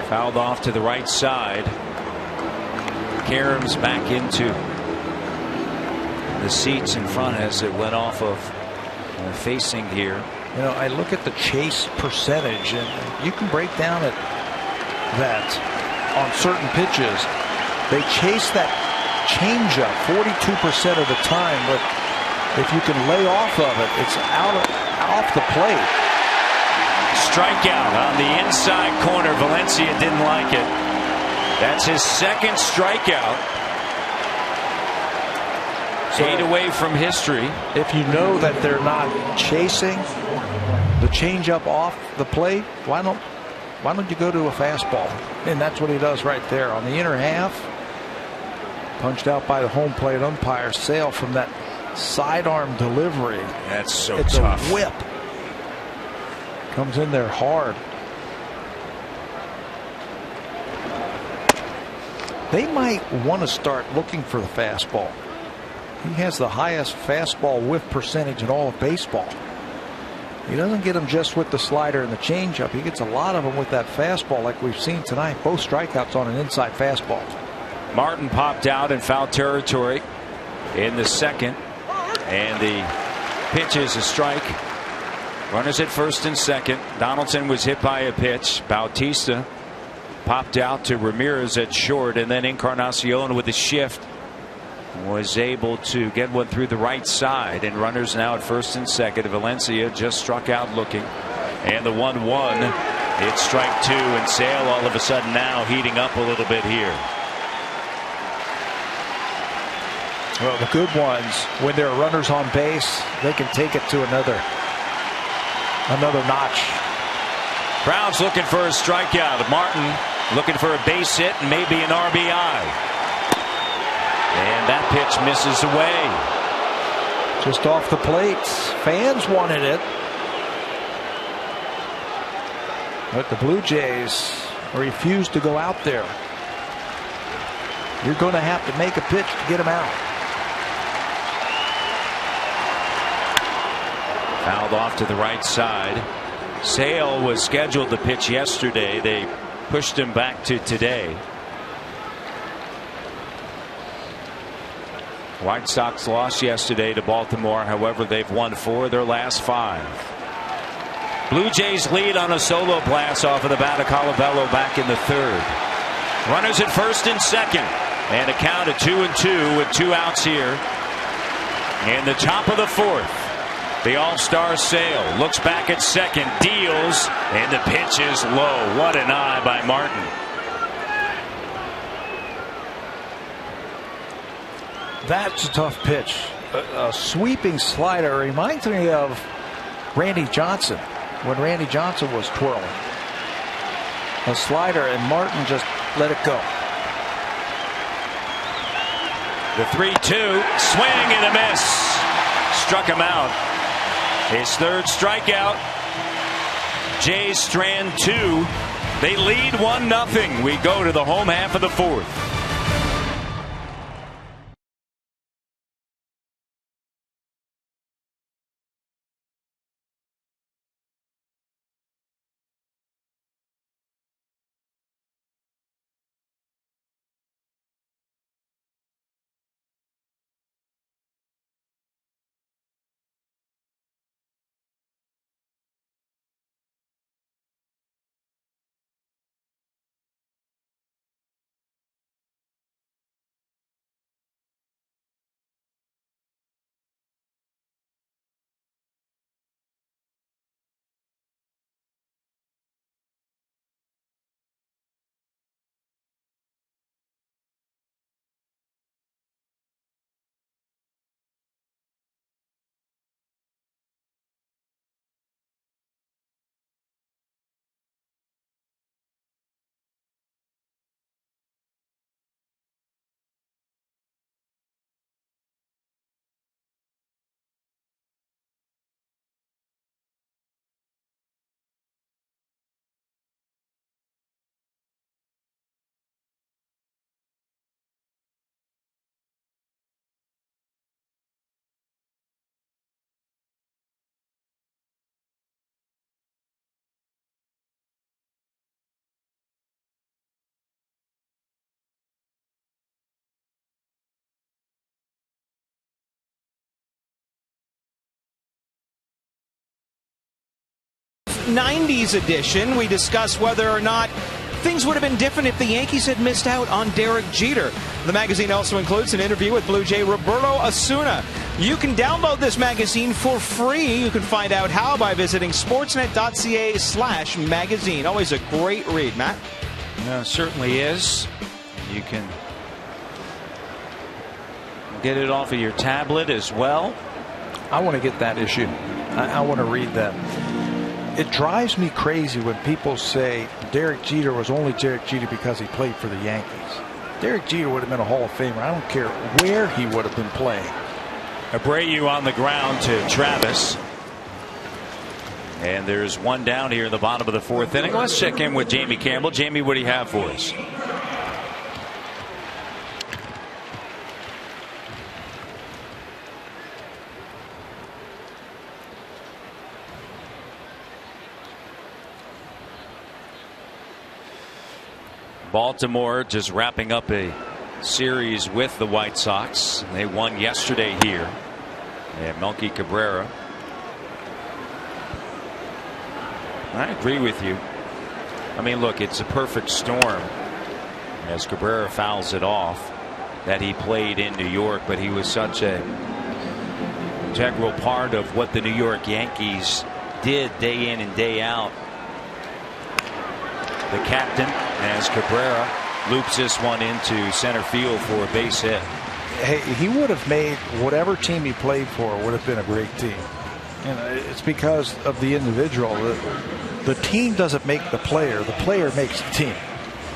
Fouled off to the right side. Karams back into the seats in front as it went off of facing here. You know, I look at the chase percentage, and you can break down that on certain pitches. They chase that changeup 42% of the time, but if you can lay off of it, it's off the plate. Strikeout on the inside corner. Valencia didn't like it. That's his 2nd strikeout. 8 away from history. If you know that they're not chasing the changeup off the plate, why don't you go to a fastball? And that's what he does right there on the inner half. Punched out by the home plate umpire. Sale from that sidearm delivery. That's so it's tough. A whip. Comes in there hard. They might want to start looking for the fastball. He has the highest fastball whiff percentage in all of baseball. He doesn't get them just with the slider and the changeup. He gets a lot of them with that fastball like we've seen tonight. Both strikeouts on an inside fastball. Martin popped out in foul territory in the 2nd. And the pitch is a strike. Runners at first and second. Donaldson was hit by a pitch. Bautista popped out to Ramirez at short, and then Encarnacion with a shift was able to get one through the right side, and runners now at first and second. Valencia just struck out looking, and the 1-1 It's strike 2, and Sale all of a sudden now heating up a little bit here. Well, the good ones, when there are runners on base, they can take it to another notch. Brown's looking for a strikeout. Martin looking for a base hit and maybe an RBI. And that pitch misses away. Just off the plate. Fans wanted it. But the Blue Jays refused to go out there. You're going to have to make a pitch to get him out. Fouled off to the right side. Sale was scheduled to pitch yesterday. They pushed him back to today. White Sox lost yesterday to Baltimore. However, they've won 4 of their last 5. Blue Jays lead on a solo blast off of the bat of Colabello back in the 3rd. Runners at first and second, and a count of 2-2 with 2 outs here. In the top of the 4th, the All-Star Sale looks back at second, deals, and the pitch is low. What an eye by Martin. That's a tough pitch. A sweeping slider. Reminds me of Randy Johnson when Randy Johnson was twirling. A slider, and Martin just let it go. The 3-2, swing and a miss. Struck him out. His 3rd strikeout. Jays strand 2. They lead 1-0. We go to the home half of the 4th. '90s edition, we discuss whether or not things would have been different if the Yankees had missed out on Derek Jeter. The magazine also includes an interview with Blue Jay Roberto Osuna. You can download this magazine for free. You can find out how by visiting sportsnet.ca/magazine. Always a great read, Matt. Certainly is. You can get it off of your tablet as well. I want to get that issue. I want to read that. It drives me crazy when people say Derek Jeter was only Derek Jeter because he played for the Yankees. Derek Jeter would have been a Hall of Famer. I don't care where he would have been playing. Abreu on the ground to Travis. And there's one down here in the bottom of the 4th inning. Let's check in with Jamie Campbell. Jamie, what do you have for us? Baltimore just wrapping up a series with the White Sox. They won yesterday here. And Melky Cabrera. I agree with you. I mean, look, it's a perfect storm as Cabrera fouls it off that he played in New York, but he was such an integral part of what the New York Yankees did day in and day out. the captain, as Cabrera loops this one into center field for a base hit. Hey, he would have made whatever team he played for would have been a great team. You know, it's because of the individual. The team doesn't make the player makes the team.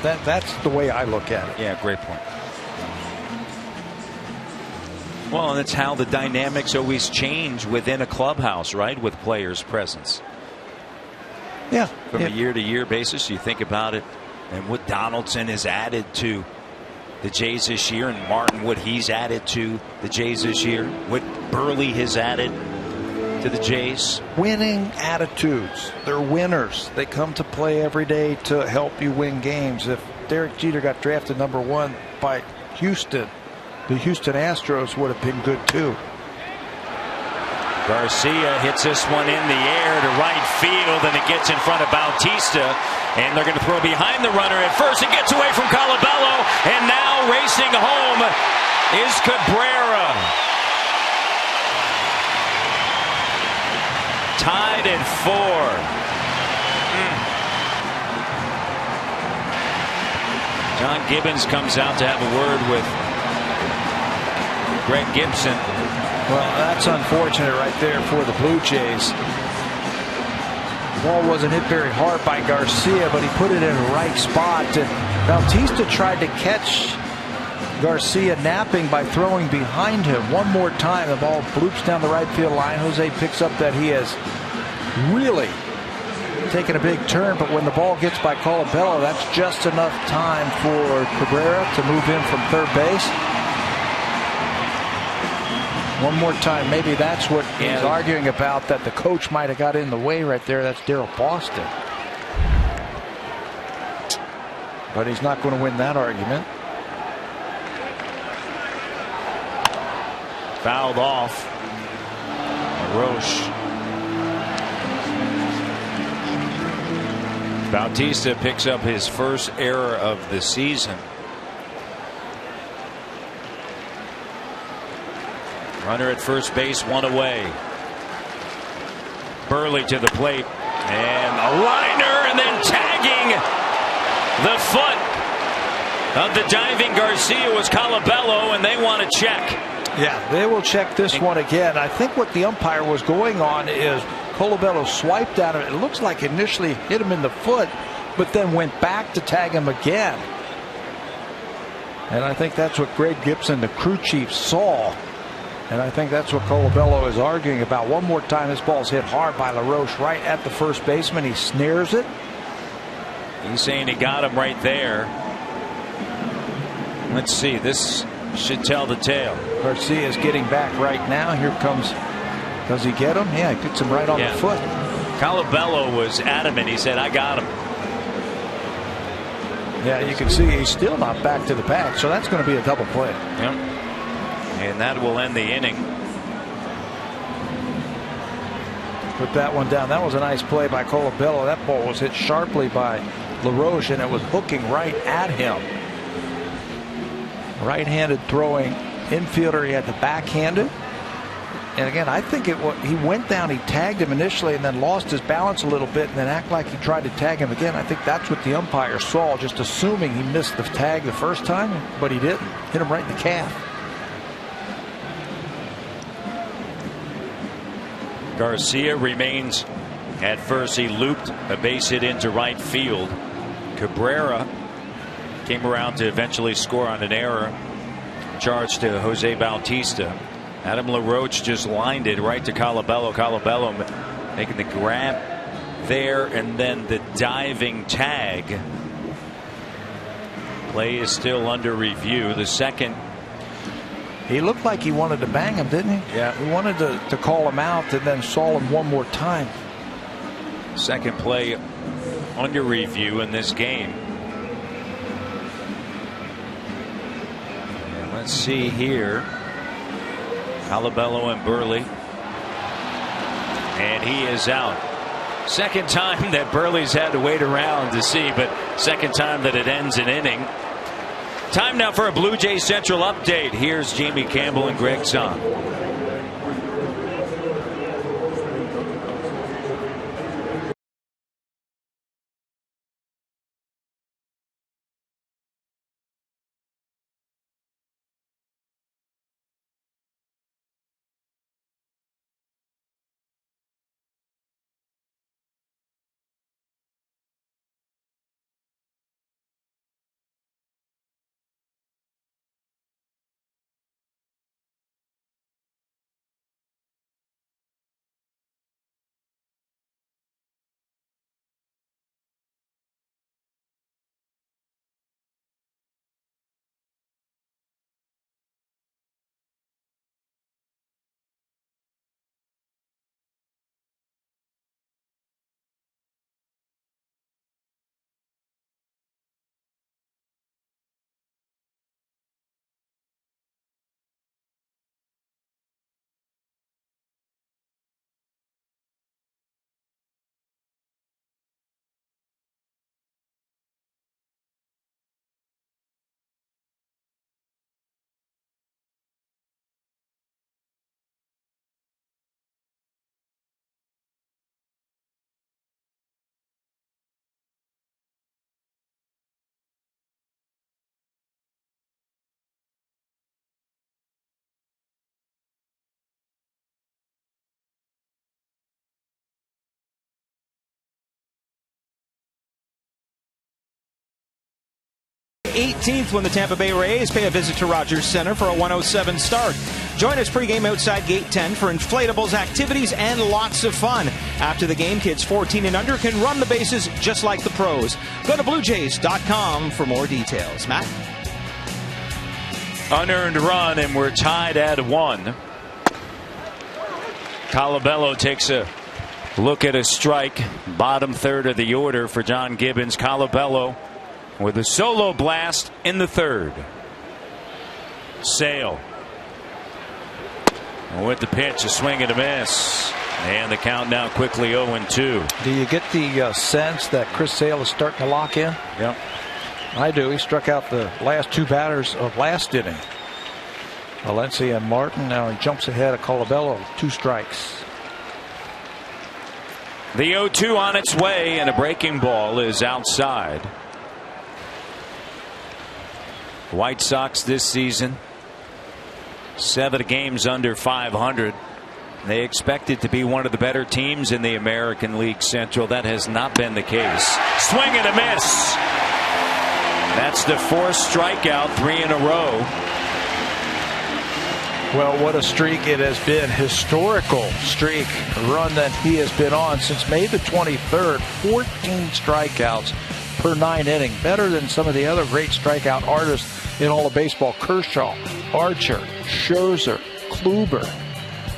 That's the way I look at it. Yeah, great point. Well, and it's how the dynamics always change within a clubhouse, right, with players' presence. Yeah. From a year-to-year basis, you think about it, and what Donaldson has added to the Jays this year, and Martin, what he's added to the Jays this year, what Burley has added to the Jays. Winning attitudes. They're winners. They come to play every day to help you win games. If Derek Jeter got drafted #1 by Houston, the Houston Astros would have been good too. Garcia hits this one in the air to right field, and it gets in front of Bautista, and they're going to throw behind the runner at first. It gets away from Colabello, and now racing home is Cabrera. Tied at 4. John Gibbons comes out to have a word with Greg Gibson. Well, that's unfortunate right there for the Blue Jays. The ball wasn't hit very hard by Garcia, but he put it in the right spot. And Bautista tried to catch Garcia napping by throwing behind him. One more time, the ball bloops down the right field line. Jose picks up that he has really taken a big turn, but when the ball gets by Colabello, that's just enough time for Cabrera to move in from third base. One more time, maybe that's what he's arguing about, that the coach might have got in the way right there. That's Darryl Boston. But he's not going to win that argument. Fouled off. Roche. Bautista picks up his first error of the season. Runner at first base, 1 away. Burley to the plate, and a liner, and then tagging the foot of the diving Garcia was Colabello, and they want to check. Yeah, they will check this one again. I think what the umpire was going on is Colabello swiped at him. It looks like initially hit him in the foot, but then went back to tag him again. And I think that's what Greg Gibson, the crew chief, saw. And I think that's what Colabello is arguing about. One more time, this ball's hit hard by LaRoche right at the first baseman. He snares it. He's saying he got him right there. Let's see. This should tell the tale. Garcia is getting back right now. Here comes. Does he get him? Yeah, he gets him right on the foot. Colabello was adamant. He said, I got him. Yeah, you can see he's still not back to the bag, so that's going to be a double play. Yep. And that will end the inning. Put that one down. That was a nice play by Colabello. That ball was hit sharply by LaRoche, and it was hooking right at him. Right-handed throwing infielder. He had the backhanded. And again, I think he went down, he tagged him initially and then lost his balance a little bit and then act like he tried to tag him again. I think that's what the umpire saw, just assuming he missed the tag the first time, but he didn't. Hit him right in the calf. Garcia remains at first. He looped a base hit into right field. Cabrera came around to eventually score on an error. Charge to Jose Bautista. Adam LaRoche just lined it right to Colabello. Colabello making the grab there, and then the diving tag. Play is still under review. The second. He looked like he wanted to bang him, didn't he? Yeah. He wanted to call him out and then saw him one more time. Second play under review in this game. And let's see here. Colabello and Burley, and he is out. Second time that Burley's had to wait around to see, but second time that it ends an inning. Time now for a Blue Jays Central update. Here's Jamie Campbell and Greg Song. 18th when the Tampa Bay Rays pay a visit to Rogers Center for a 1:07 start. Join us pregame outside Gate 10 for inflatables, activities, and lots of fun. After the game, kids 14 and under can run the bases just like the pros. Go to BlueJays.com for more details. Matt? Unearned run, and we're tied at 1. Colabello takes a look at a strike. Bottom third of the order for John Gibbons. Colabello with a solo blast in the third. Sale with the pitch, a swing and a miss. And the count now quickly 0-2. Do you get the sense that Chris Sale is starting to lock in? Yep. I do. He struck out the last 2 batters of last inning. Valencia and Martin. Now he jumps ahead of Colabello. 2 strikes. The 0-2 on its way, and a breaking ball is outside. White Sox this season, 7 games under 500. They expected to be one of the better teams in the American League Central. That has not been the case. Swing and a miss. That's the 4th strikeout, 3 in a row. Well, what a streak it has been. Historical streak run that he has been on since May the 23rd. 14 strikeouts per 9 inning. Better than some of the other great strikeout artists in all of baseball. Kershaw, Archer, Scherzer, Kluber.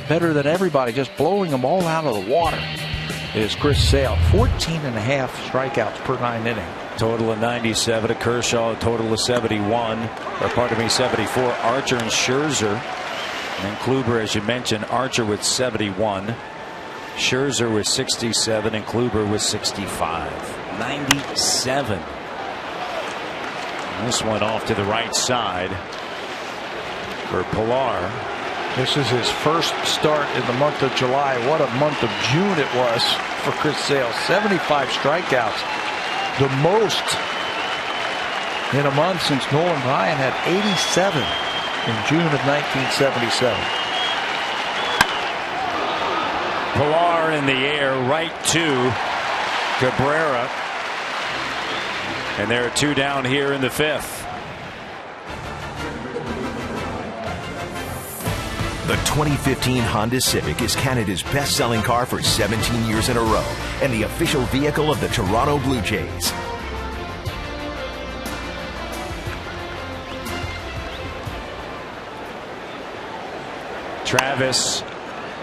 Better than everybody, just blowing them all out of the water is Chris Sale. 14.5 strikeouts per 9 inning. Total of 97 to Kershaw, a total of 71, 74. Archer and Scherzer. And Kluber, as you mentioned, Archer with 71, Scherzer with 67, and Kluber with 65. 97. And this one off to the right side for Pilar. This is his first start in the month of July. What a month of June it was for Chris Sale. 75 strikeouts. The most in a month since Nolan Ryan had 87 in June of 1977. Pilar in the air, right to Cabrera. And there are 2 down here in the 5th. The 2015 Honda Civic is Canada's best-selling car for 17 years in a row and the official vehicle of the Toronto Blue Jays. Travis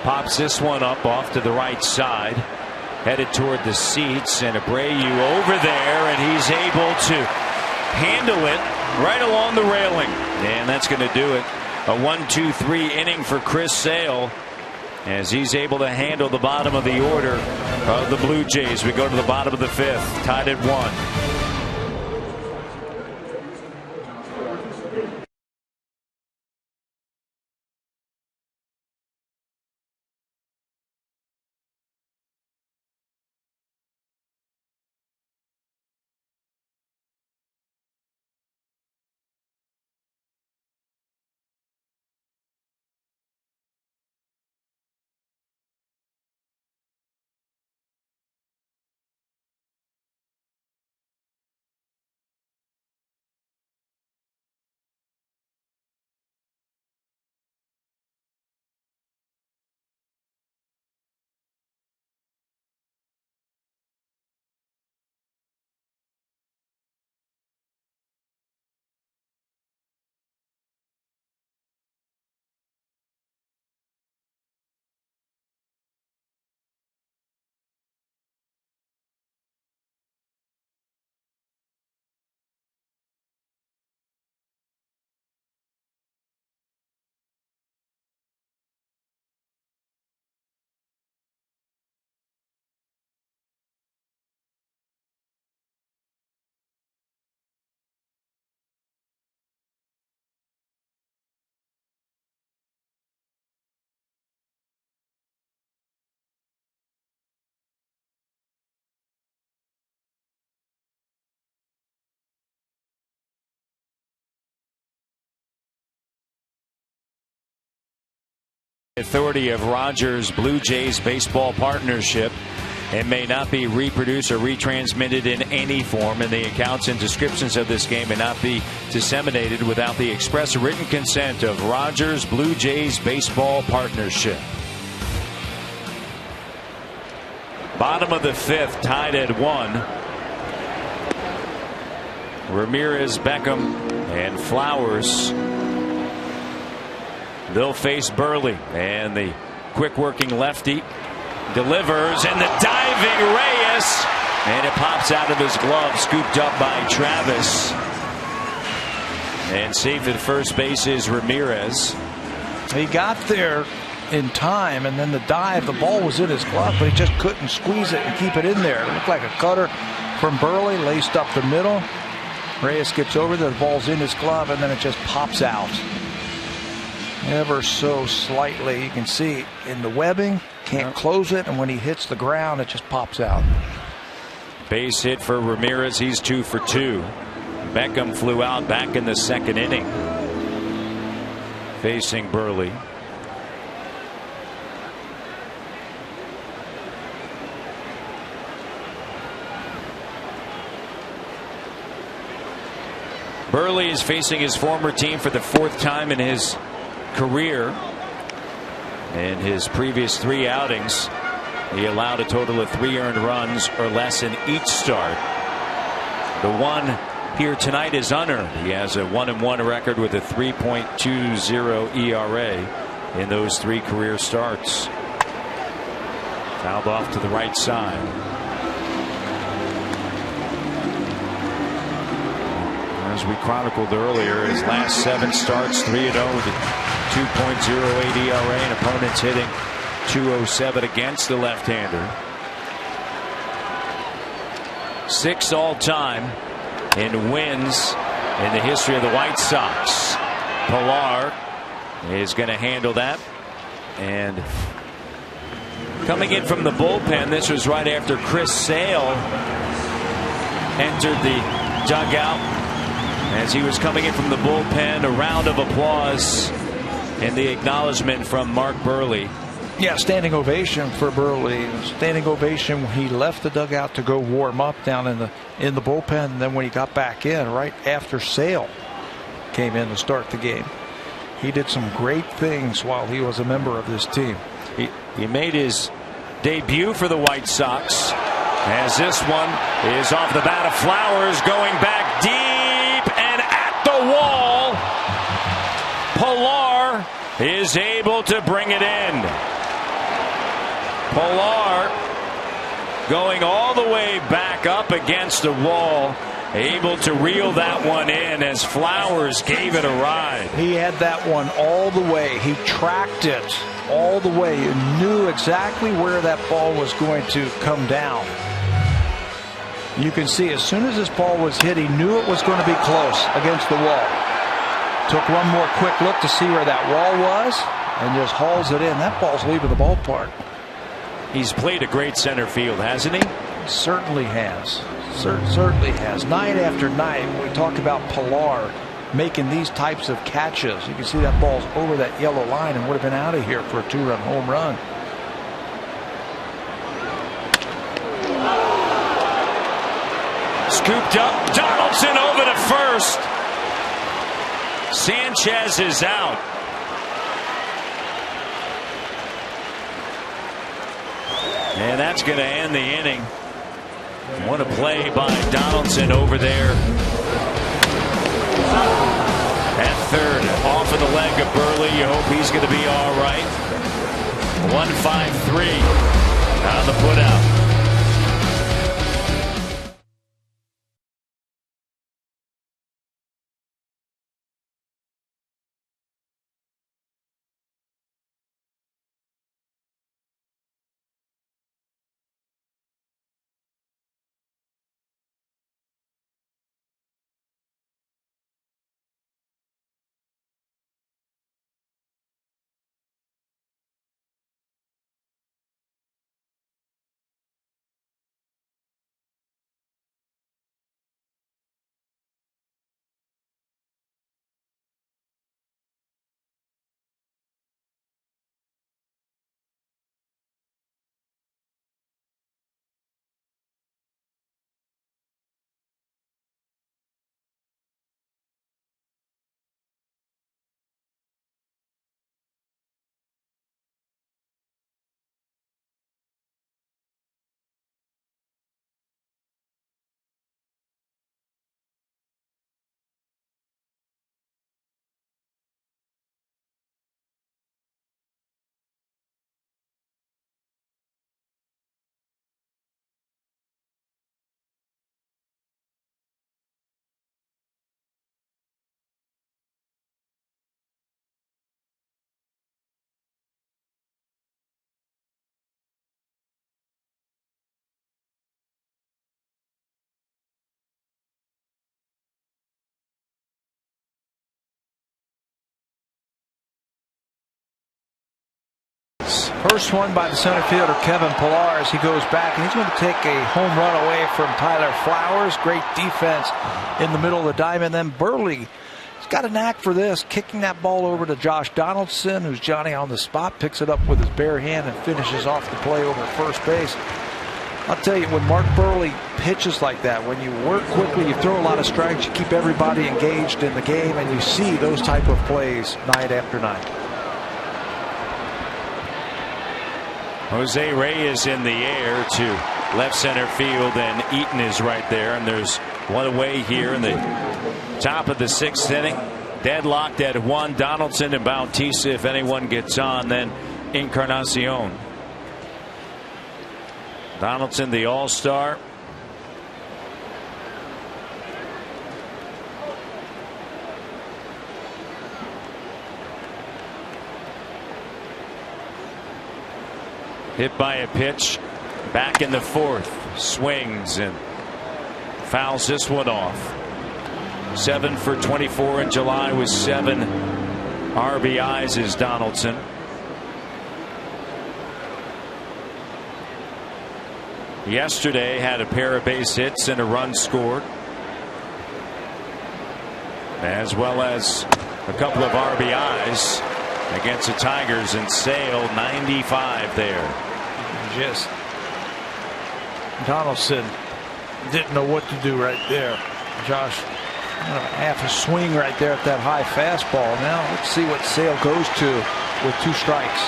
pops this one up off to the right side, headed toward the seats, and Abreu over there, and he's able to handle it right along the railing, and that's going to do it. A 1-2-3 inning for Chris Sale as he's able to handle the bottom of the order of the Blue Jays. We go to the bottom of the 5th, tied at 1. Authority of Rogers Blue Jays baseball partnership. and may not be reproduced or retransmitted in any form, and the accounts and descriptions of this game may not be disseminated without the express written consent of Rogers Blue Jays Baseball Partnership. Bottom of the 5th, tied at 1. Ramirez, Beckham, and Flowers. They'll face Burley, and the quick working lefty delivers, and the diving Reyes, and it pops out of his glove, scooped up by Travis, and safe at first base is Ramirez. He got there in time, and then the dive, the ball was in his glove, but he just couldn't squeeze it and keep it in there. It looked like a cutter from Burley, laced up the middle. Reyes gets over there, the ball's in his glove, and then it just pops out ever so slightly. You can see in the webbing, can't close it, and when he hits the ground, it just pops out. Base hit for Ramirez. He's 2 for 2. Beckham flew out back in the 2nd inning, facing Burley. Burley is facing his former team for the 4th time in his career. In his previous 3 outings, he allowed a total of 3 earned runs or less in each start. The one here tonight is unearned. He has a 1-1 record with a 3.20 ERA in those 3 career starts. Fouled off to the right side. As we chronicled earlier, his last 7 starts, 3-0 with a 2.08 ERA, and opponents hitting .207 against the left-hander. 6th all-time in wins in the history of the White Sox. Pilar is going to handle that. And coming in from the bullpen, this was right after Chris Sale entered the dugout. As he was coming in from the bullpen, a round of applause and the acknowledgement from Mark Burley. Yeah, standing ovation for Burley. Standing ovation when he left the dugout to go warm up down in the bullpen. And then when he got back in, right after Sale came in to start the game, he did some great things while he was a member of this team. He made his debut for the White Sox, as this one is off the bat of Flowers, going back deep. Wall. Pilar is able to bring it in. Pilar going all the way back up against the wall, able to reel that one in as Flowers gave it a ride. He had that one all the way. He tracked it all the way and knew exactly where that ball was going to come down. You can see as soon as this ball was hit, he knew it was going to be close against the wall. Took one more quick look to see where that wall was and just hauls it in. That ball's leaving the ballpark. He's played a great center field, hasn't he? Certainly has. Certainly has. Night after night, when we talk about Pilar making these types of catches, you can see that ball's over that yellow line and would have been out of here for a 2-run home run. Scooped up, Donaldson over to first. Sanchez is out. And that's going to end the inning. What a play by Donaldson over there at third. Off of the leg of Burley. You hope he's going to be all right. 1-5-3 on the putout. First one by the center fielder Kevin Pillar as he goes back, and he's going to take a home run away from Tyler Flowers. Great defense in the middle of the diamond. Then Burley, he's got a knack for this, kicking that ball over to Josh Donaldson, who's Johnny on the spot, picks it up with his bare hand and finishes off the play over first base. I'll tell you, when Mark Burley pitches like that, when you work quickly, you throw a lot of strikes, you keep everybody engaged in the game, and you see those type of plays night after night. Jose Reyes in the air to left center field, and Eaton is right there, and there's one away here in the top of the 6th inning. Deadlocked at 1. Donaldson and Bautista. If anyone gets on, then Encarnacion. Donaldson, the all-star. Hit by a pitch back in the 4th. Swings and fouls this one off. 7 for 24 in July with 7 RBIs is Donaldson. Yesterday had a pair of base hits and a run scored, as well as a couple of RBIs against the Tigers, and Sale 95 there. Just Donaldson didn't know what to do right there. Josh, half a swing right there at that high fastball. Now let's see what Sale goes to with 2 strikes.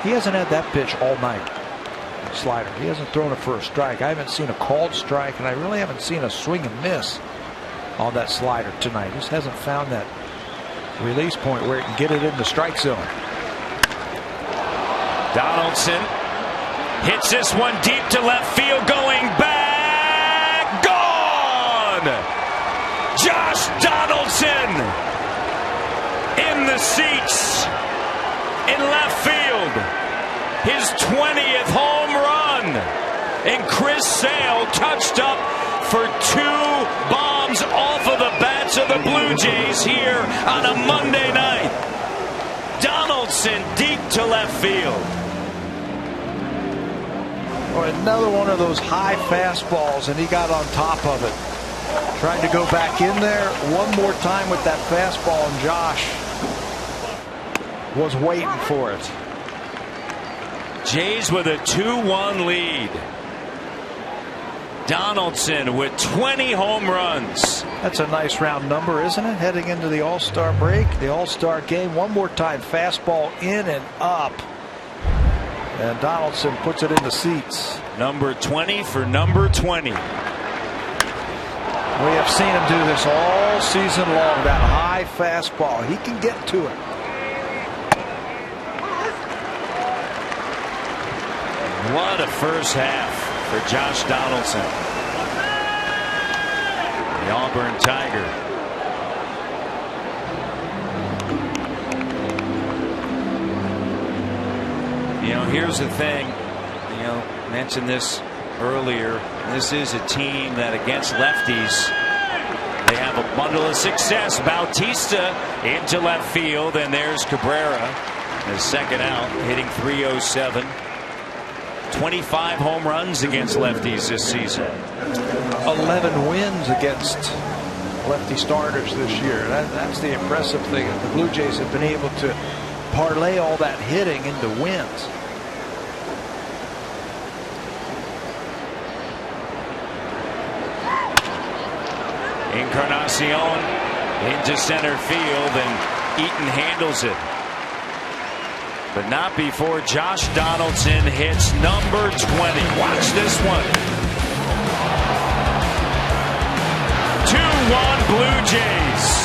He hasn't had that pitch all night. Slider. He hasn't thrown it for a strike. I haven't seen a called strike, and I really haven't seen a swing and miss on that slider tonight. He just hasn't found that release point where he can get it in the strike zone. Donaldson hits this one deep to left field, going back, gone. Josh Donaldson in the seats in left field, his 20th home run, and Chris Sale touched up for 2 bombs off of the bats of the Blue Jays here on a Monday night. Donaldson deep to left field. Another one of those high fastballs, and he got on top of it. Trying to go back in there one more time with that fastball, and Josh was waiting for it. Jays with a 2-1 lead. Donaldson with 20 home runs. That's a nice round number, isn't it? Heading into the All-Star break, the All-Star game. One more time, fastball in and up. And Donaldson puts it in the seats. Number 20 for number 20. We have seen him do this all season long. That high fastball, he can get to it. What a first half for Josh Donaldson, the Auburn Tiger. You know, here's the thing. You know, mentioned this earlier. This is a team that against lefties, they have a bundle of success. Bautista into left field, and there's Cabrera, his second out, hitting .307. 25 home runs against lefties this season. 11 wins against lefty starters this year. That's the impressive thing. The Blue Jays have been able to parlay all that hitting into wins. Encarnacion into center field, and Eaton handles it. But not before Josh Donaldson hits number 20. Watch this one. 2-1 Blue Jays.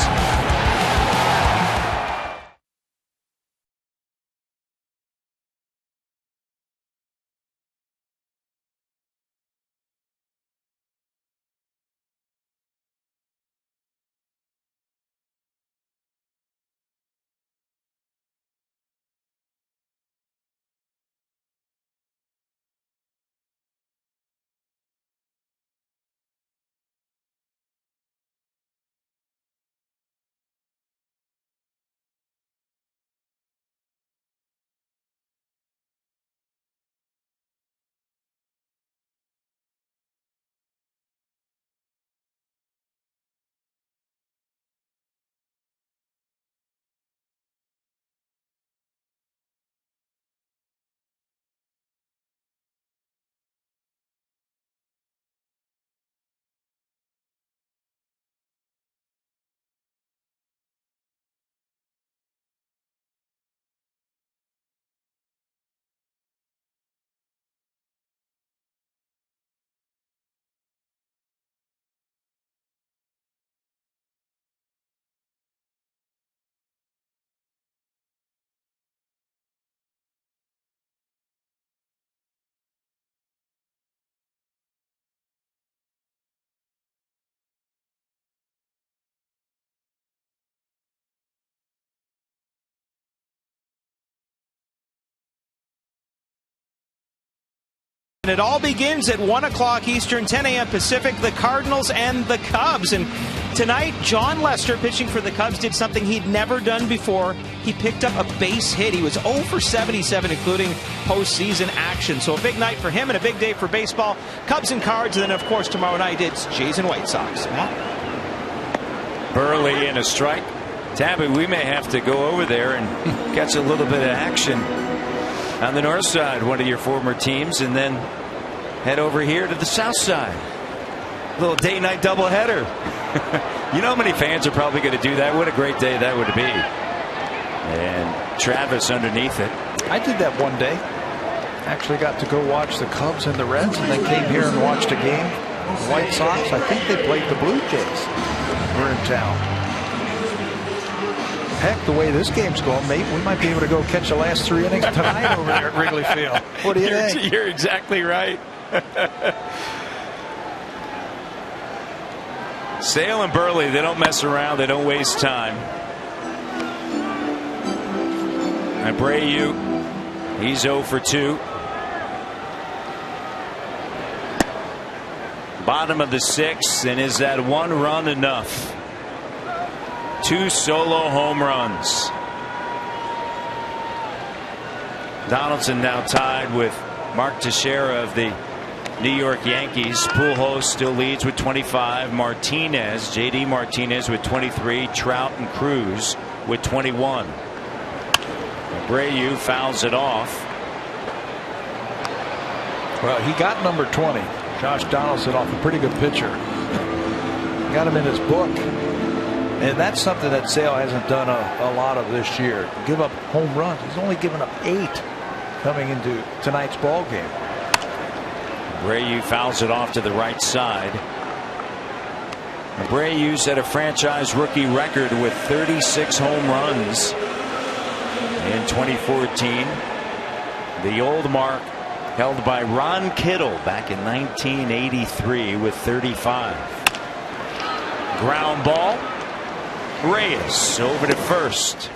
And it all begins at 1 o'clock Eastern, 10 a.m. Pacific, the Cardinals and the Cubs. And tonight, John Lester, pitching for the Cubs, did something he'd never done before. He picked up a base hit. He was 0 for 77, including postseason action. So a big night for him and a big day for baseball. Cubs and Cards, and then, of course, tomorrow night it's Jays and White Sox. Burley in a strike. Tabby, we may have to go over there and catch a little bit of action on the north side, one of your former teams, and then head over here to the south side. A little day-night doubleheader. You know how many fans are probably going to do that? What a great day that would be. And Travis underneath it. I did that one day. Actually got to go watch the Cubs and the Reds, and then came here and watched a game. The White Sox, I think they played the Blue Jays. We're in town. Heck, the way this game's going, mate, we might be able to go catch the last 3 innings tonight over there at Wrigley Field. What do you think? You're exactly right. Sale and Burley, they don't mess around. They don't waste time. Abreu, he's 0 for 2. Bottom of the 6th, and is that 1 run enough? 2 solo home runs. Donaldson now tied with Mark Teixeira of the New York Yankees. Pujols still leads with 25. Martinez, J.D. Martinez with 23. Trout and Cruz with 21. Abreu fouls it off. Well, he got number 20. Josh Donaldson off a pretty good pitcher. Got him in his book. And that's something that Sale hasn't done a lot of this year. Give up home runs. He's only given up 8 coming into tonight's ball game. Abreu fouls it off to the right side. Abreu set a franchise rookie record with 36 home runs in 2014. The old mark held by Ron Kittle back in 1983 with 35. Ground ball. Reyes over to first.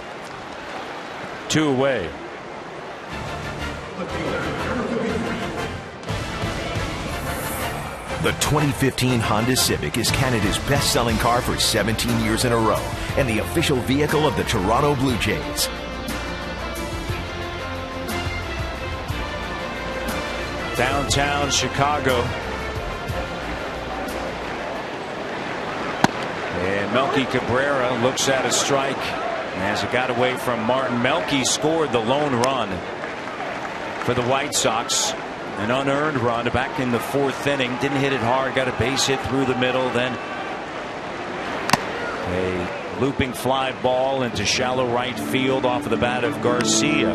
2 away. The 2015 Honda Civic is Canada's best-selling car for 17 years in a row and the official vehicle of the Toronto Blue Jays. Downtown Chicago. And Melky Cabrera looks at a strike as it got away from Martin. Melky scored the lone run for the White Sox. An unearned run back in the 4th inning. Didn't hit it hard. Got a base hit through the middle. Then a looping fly ball into shallow right field off of the bat of Garcia.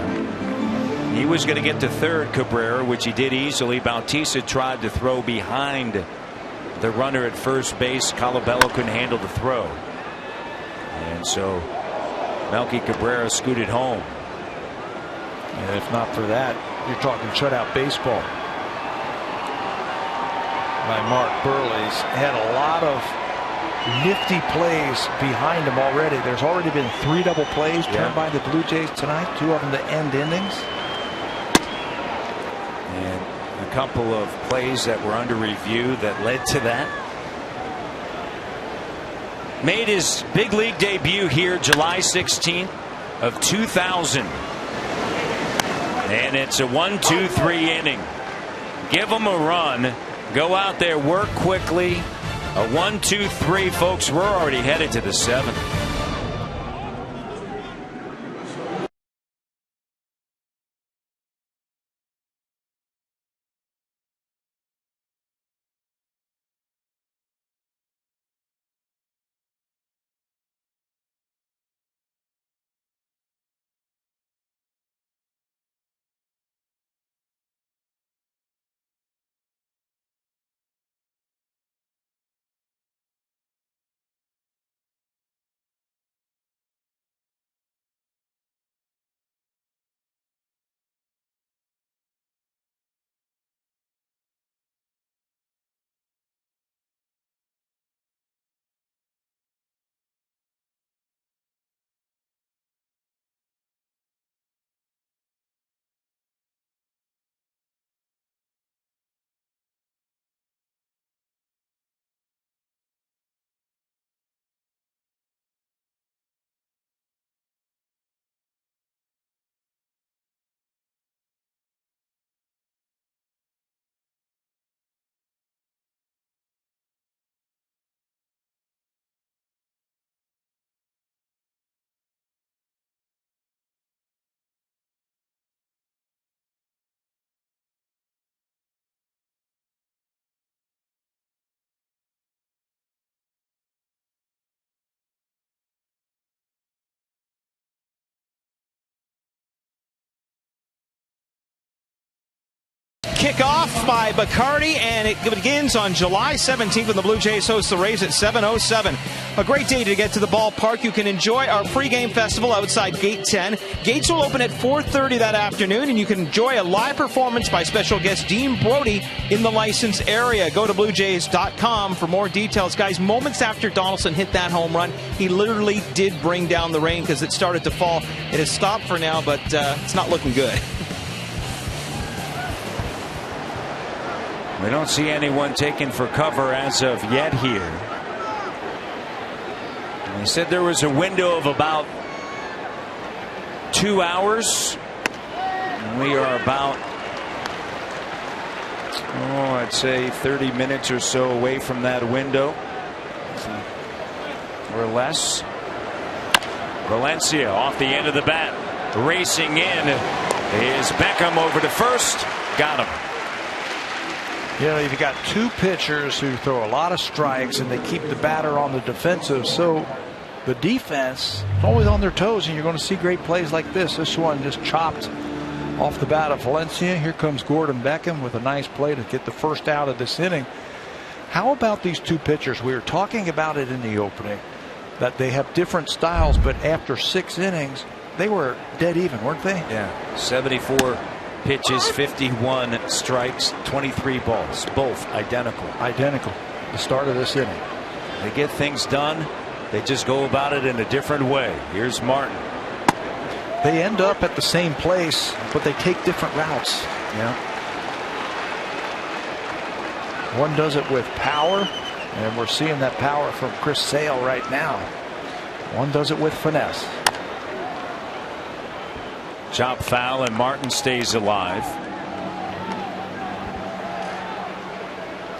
He was going to get to third, Cabrera, which he did easily. Bautista tried to throw behind the runner at first base. Colabello couldn't handle the throw. And so Melky Cabrera scooted home. And if not for that, you're talking shutout baseball by Mark Burley. He's had a lot of nifty plays behind him already. There's already been 3 double plays turned by the Blue Jays tonight, 2 of them to end innings. And a couple of plays that were under review that led to that. Made his big league debut here July 16th of 2000. And it's a 1-2-3 inning. Give them a run. Go out there, work quickly. A 1-2-3, folks. We're already headed to the 7th. kickoff by Bacardi, and it begins on July 17th when the Blue Jays host the Rays at 7:07. A great day to get to the ballpark. You can enjoy our pregame festival outside Gate 10. Gates will open at 4:30 that afternoon, and you can enjoy a live performance by special guest Dean Brody in the licensed area. Go to BlueJays.com for more details. Guys, moments after Donaldson hit that home run, he literally did bring down the rain because it started to fall. It has stopped for now, but it's not looking good. We don't see anyone taken for cover as of yet here. They said there was a window of about 2 hours. We are about, I'd say 30 minutes or so away from that window, or less. Valencia off the end of the bat, racing in is Beckham over to first. Got him. You know, you've got two pitchers who throw a lot of strikes and they keep the batter on the defensive, so the defense is always on their toes, and you're going to see great plays like this. This one just chopped off the bat of Valencia. Here comes Gordon Beckham with a nice play to get the first out of this inning. How about these two pitchers? We were talking about it in the opening, that they have different styles, but after 6 innings they were dead even, weren't they? Yeah, 74 pitches, 51 strikes, 23 balls, both identical. The start of this inning. They get things done, they just go about it in a different way. Here's Martin. They end up at the same place, but they take different routes. Yeah. One does it with power, and we're seeing that power from Chris Sale right now. One does it with finesse. Chop foul, and Martin stays alive.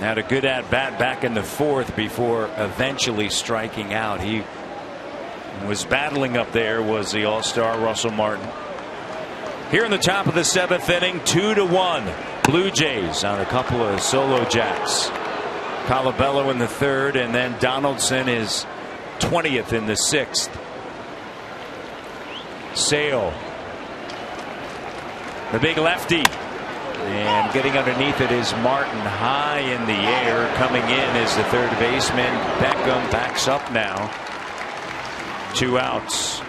Had a good at bat back in the 4th before eventually striking out. He was battling up there, was the all-star Russell Martin. Here in the top of the 7th inning, 2-1 Blue Jays on a couple of solo jacks. Colabello in the 3rd, and then Donaldson is 20th in the 6th. Sale, the big lefty, and getting underneath it is Martin, high in the air. Coming in is the 3rd baseman. Beckham backs up now. 2 outs.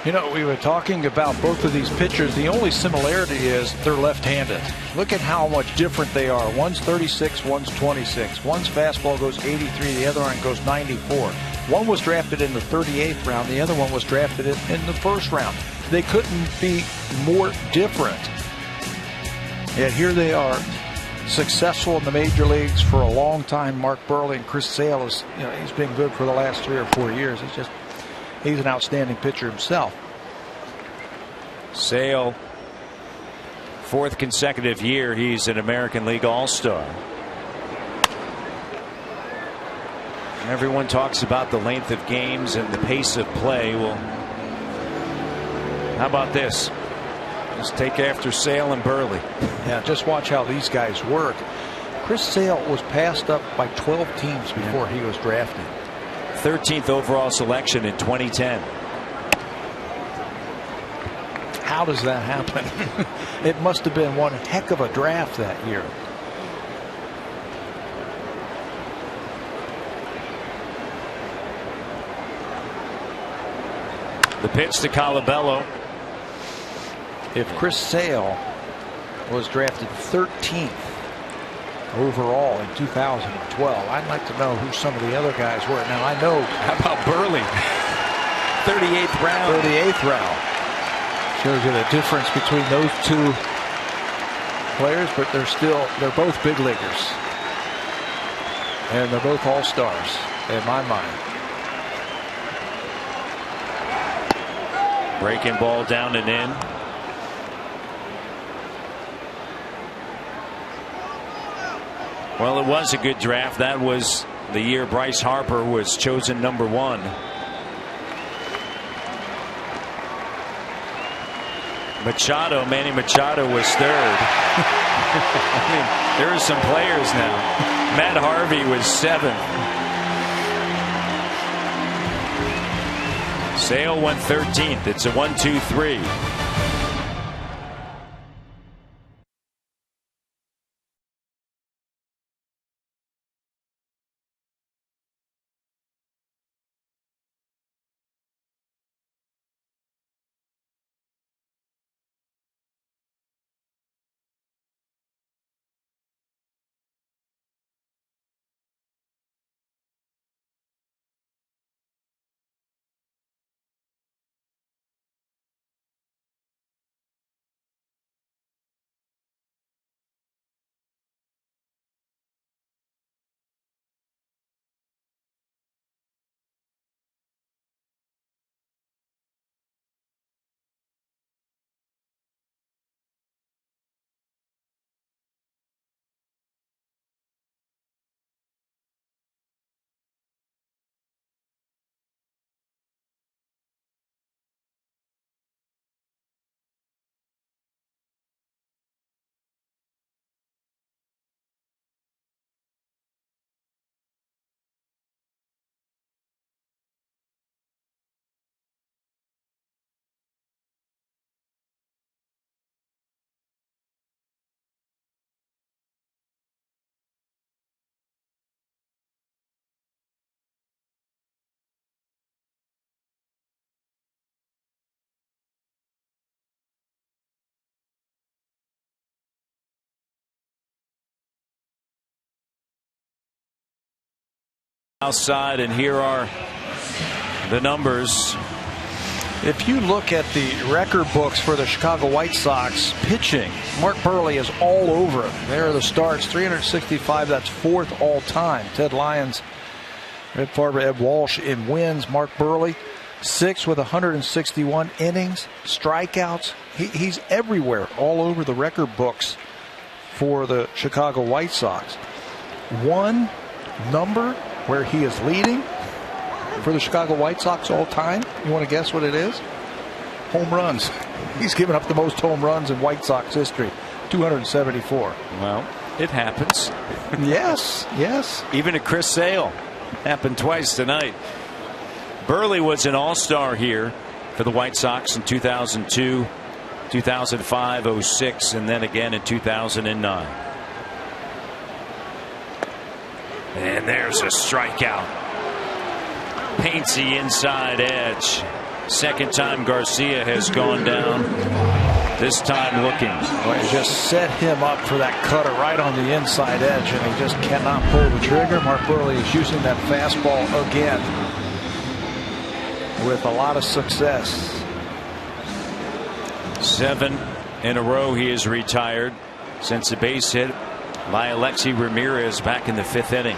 You know, we were talking about both of these pitchers. The only similarity is they're left-handed. Look at how much different they are. One's 36, one's 26. One's fastball goes 83, the other one goes 94. One was drafted in the 38th round, the other one was drafted in the 1st round. They couldn't be more different. Yet here they are, successful in the major leagues for a long time. Mark Burley and Chris Sale is, he's been good for the last 3 or 4 years. He's an outstanding pitcher himself. Sale, 4th consecutive year he's an American League All-Star. Everyone talks about the length of games and the pace of play. Well, how about this? Just take after Sale and Burley. Yeah, just watch how these guys work. Chris Sale was passed up by 12 teams before he was drafted. 13th overall selection in 2010. How does that happen? It must have been one heck of a draft that year. The pitch to Colabello. If Chris Sale was drafted 13th overall in 2012, I'd like to know who some of the other guys were. Now I know. How about Burley? 38th round. 38th round. Shows you the difference between those two players, but they're both big leaguers. And they're both all-stars in my mind. Breaking ball down and in. Well, it was a good draft. That was the year Bryce Harper was chosen number 1. Manny Machado was 3rd. I mean, there are some players now. Matt Harvey was 7th. Sale went 13th. It's a 1-2-3. Outside, and here are the numbers. If you look at the record books for the Chicago White Sox pitching, Mark Buehrle is all over it. There are the starts, 365. That's fourth all time. Ted Lyons, Red Farber, Ed Walsh in wins. Mark Buehrle, sixth with 161 innings, strikeouts. He's everywhere, all over the record books for the Chicago White Sox. One number where he is leading for the Chicago White Sox all time. You want to guess what it is? Home runs. He's given up the most home runs in White Sox history, 274. Well, it happens. Yes, yes. Even to Chris Sale. Happened twice tonight. Buehrle was an all-star here for the White Sox in 2002, 2005, 06, and then again in 2009. And there's a strikeout. Paints the inside edge. Second time Garcia has gone down. This time looking. Well, he just set him up for that cutter right on the inside edge, and he just cannot pull the trigger. Mark Buehrle is using that fastball again with a lot of success. 7 in a row he is retired since the base hit by Alexi Ramirez back in the 5th inning.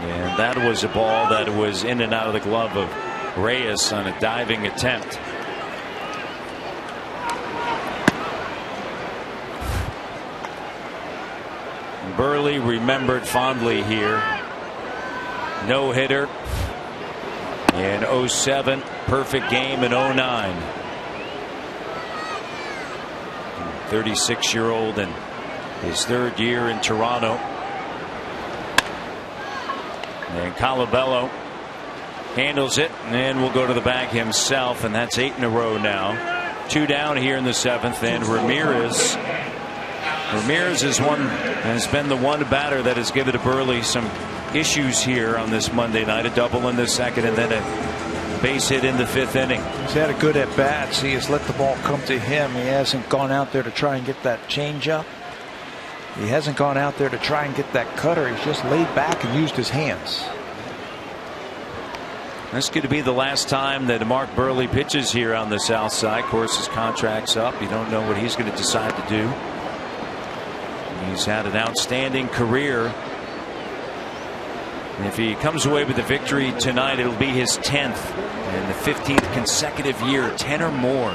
And that was a ball that was in and out of the glove of Reyes on a diving attempt. Buehrle remembered fondly here. No hitter in 07, perfect game in 09. 36-year-old in his 3rd year in Toronto. And Colabello handles it and will go to the bag himself, and that's 8 in a row now. 2 down here in the 7th, and Ramirez has been the one batter that has given to Buehrle some issues here on this Monday night. A double in the 2nd and then a base hit in the 5th inning. He's had a good at bat. He has let the ball come to him. He hasn't gone out there to try and get that changeup. He hasn't gone out there to try and get that cutter. He's just laid back and used his hands. This could be the last time that Mark Buehrle pitches here on the South Side. Of course, his contract's up. You don't know what he's going to decide to do. He's had an outstanding career. And if he comes away with a victory tonight, it'll be his 10th and the 15th consecutive year, 10 or more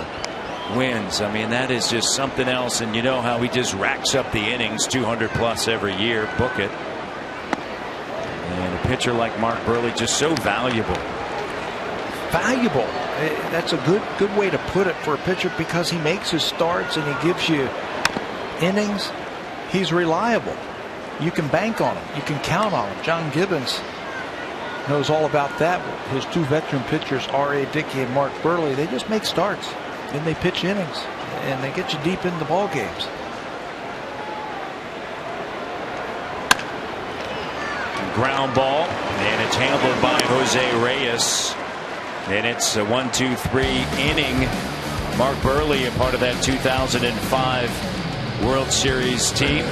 wins. I mean, that is just something else. And you know how he just racks up the innings, 200 plus every year. Book it. And a pitcher like Mark Buehrle, just so valuable. Valuable. That's a good way to put it for a pitcher, because he makes his starts and he gives you innings. He's reliable. You can bank on him. You can count on him. John Gibbons knows all about that. His 2 veteran pitchers, R.A. Dickey and Mark Buehrle, they just make starts and they pitch innings and they get you deep into the ball games. Ground ball, and it's handled by Jose Reyes. And it's a 1-2-3 inning. Mark Buehrle, a part of that 2005 World Series team.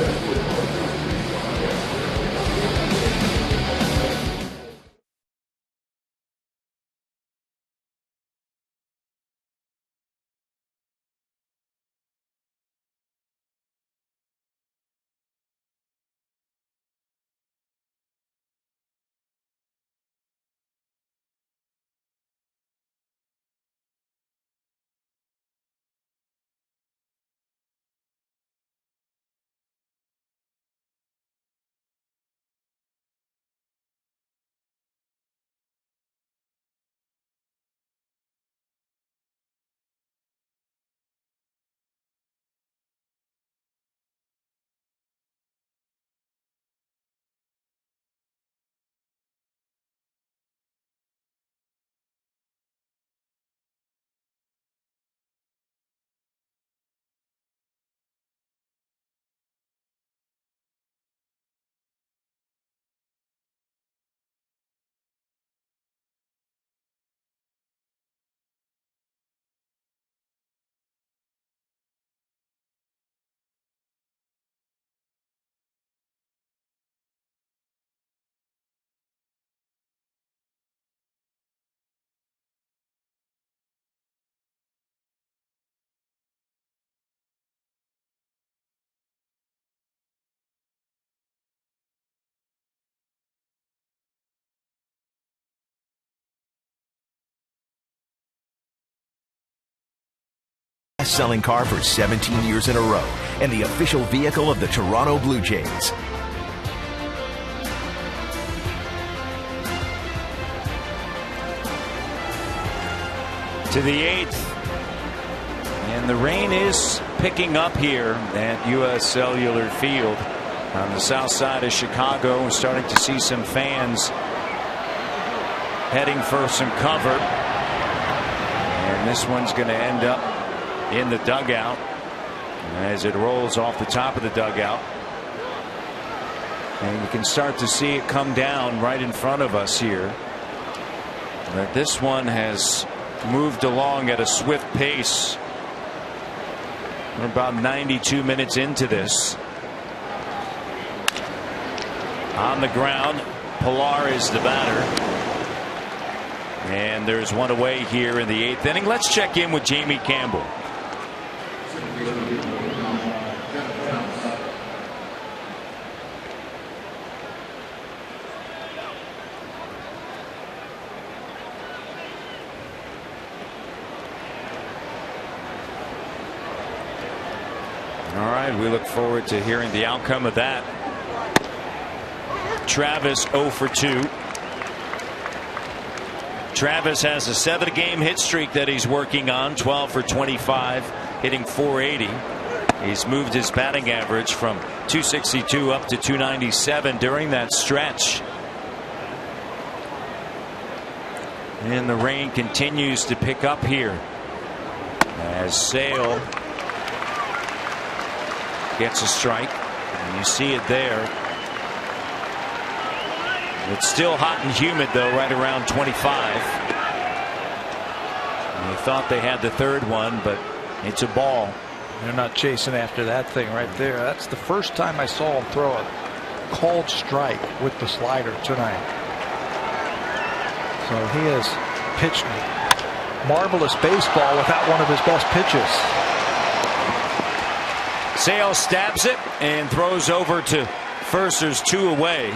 best-selling car for 17 years in a row and the official vehicle of the Toronto Blue Jays. To the 8th. And the rain is picking up here at U.S. Cellular Field on the south side of Chicago. We're starting to see some fans heading for some cover. And this one's going to end up in the dugout as it rolls off the top of the dugout. And you can start to see it come down right in front of us here. But this one has moved along at a swift pace. We're about 92 minutes into this. On the ground, Pilar is the batter. And there's one away here in the 8th inning. Let's check in with Jamie Campbell. All right, we look forward to hearing the outcome of that. Travis 0 for 2. Travis has a 7-game hit streak that he's working on, 12 for 25, hitting .480. He's moved his batting average from .262 up to .297 during that stretch. And the rain continues to pick up here as Sale gets a strike, and you see it there. It's still hot and humid though, right around 25. And they thought they had the third one, but it's a ball. They're not chasing after that thing right there. That's the first time I saw him throw a called strike with the slider tonight. So he has pitched marvelous baseball without one of his best pitches. Sale stabs it and throws over to first. There's 2 away.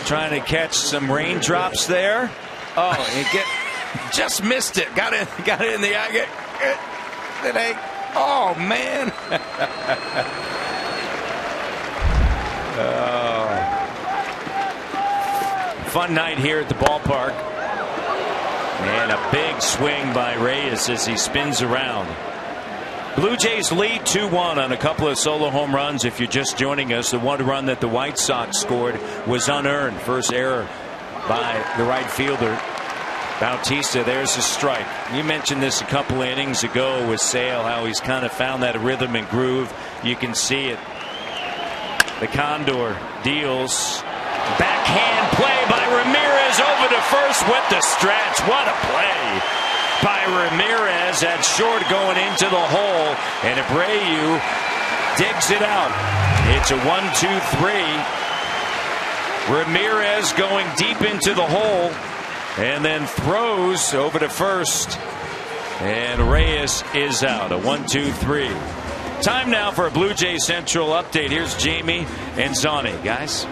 Trying to catch some raindrops there. Oh, it just missed it. Got it in the eye. Oh man. Fun night here at the ballpark. And a big swing by Reyes as he spins around. Blue Jays lead 2-1 on a couple of solo home runs. If you're just joining us, the one run that the White Sox scored was unearned. First error by the right fielder, Bautista. There's a strike. You mentioned this a couple of innings ago with Sale, how he's kind of found that rhythm and groove. You can see it. The Condor deals. Backhand play by Ramirez over to first with the stretch. What a play by Ramirez at short going into the hole, and Abreu digs it out. It's a 1-2-3. Ramirez going deep into the hole and then throws over to first, and Reyes is out. A 1-2-3. Time now for a Blue Jay Central update. Here's Jamie and Zani. Guys.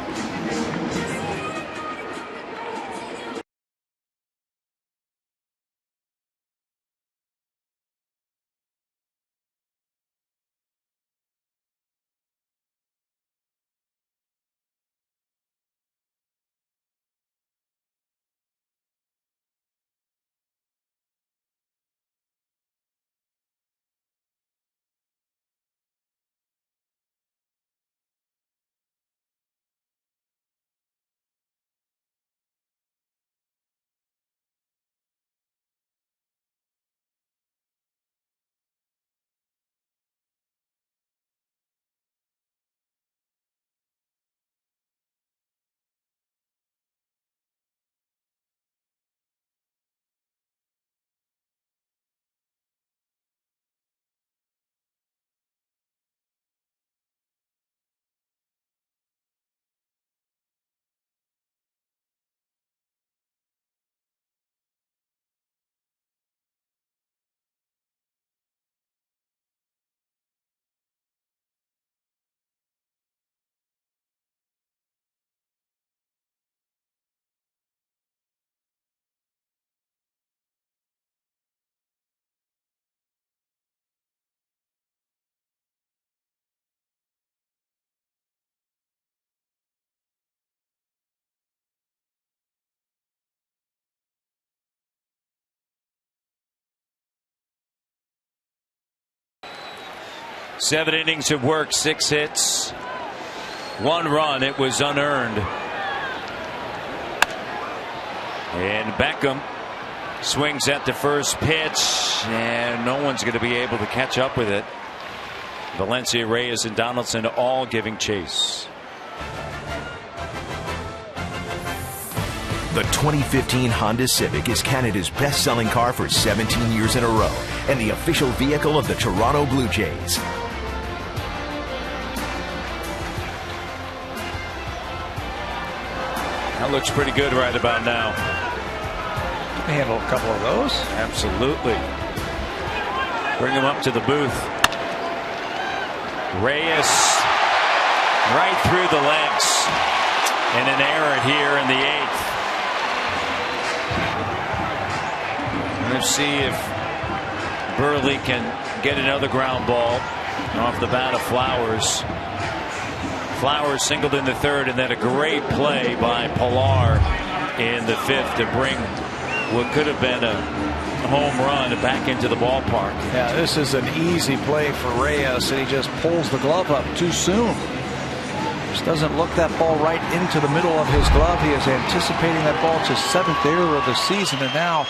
7 innings of work, 6 hits, 1 run. It was unearned. And Beckham swings at the first pitch, and no one's going to be able to catch up with it. Valencia, Reyes, and Donaldson all giving chase. The 2015 Honda Civic is Canada's best-selling car for 17 years in a row and the official vehicle of the Toronto Blue Jays. That looks pretty good right about now. Handle a couple of those. Absolutely. Bring him up to the booth. Reyes right through the legs. And an error here in the 8th. Let's see if Burley can get another ground ball off the bat of Flowers. Flowers singled in the 3rd, and then a great play by Pilar in the 5th to bring what could have been a home run back into the ballpark. Yeah, this is an easy play for Reyes, and he just pulls the glove up too soon. Just doesn't look that ball right into the middle of his glove. He is anticipating that ball. It's his 7th error of the season, and now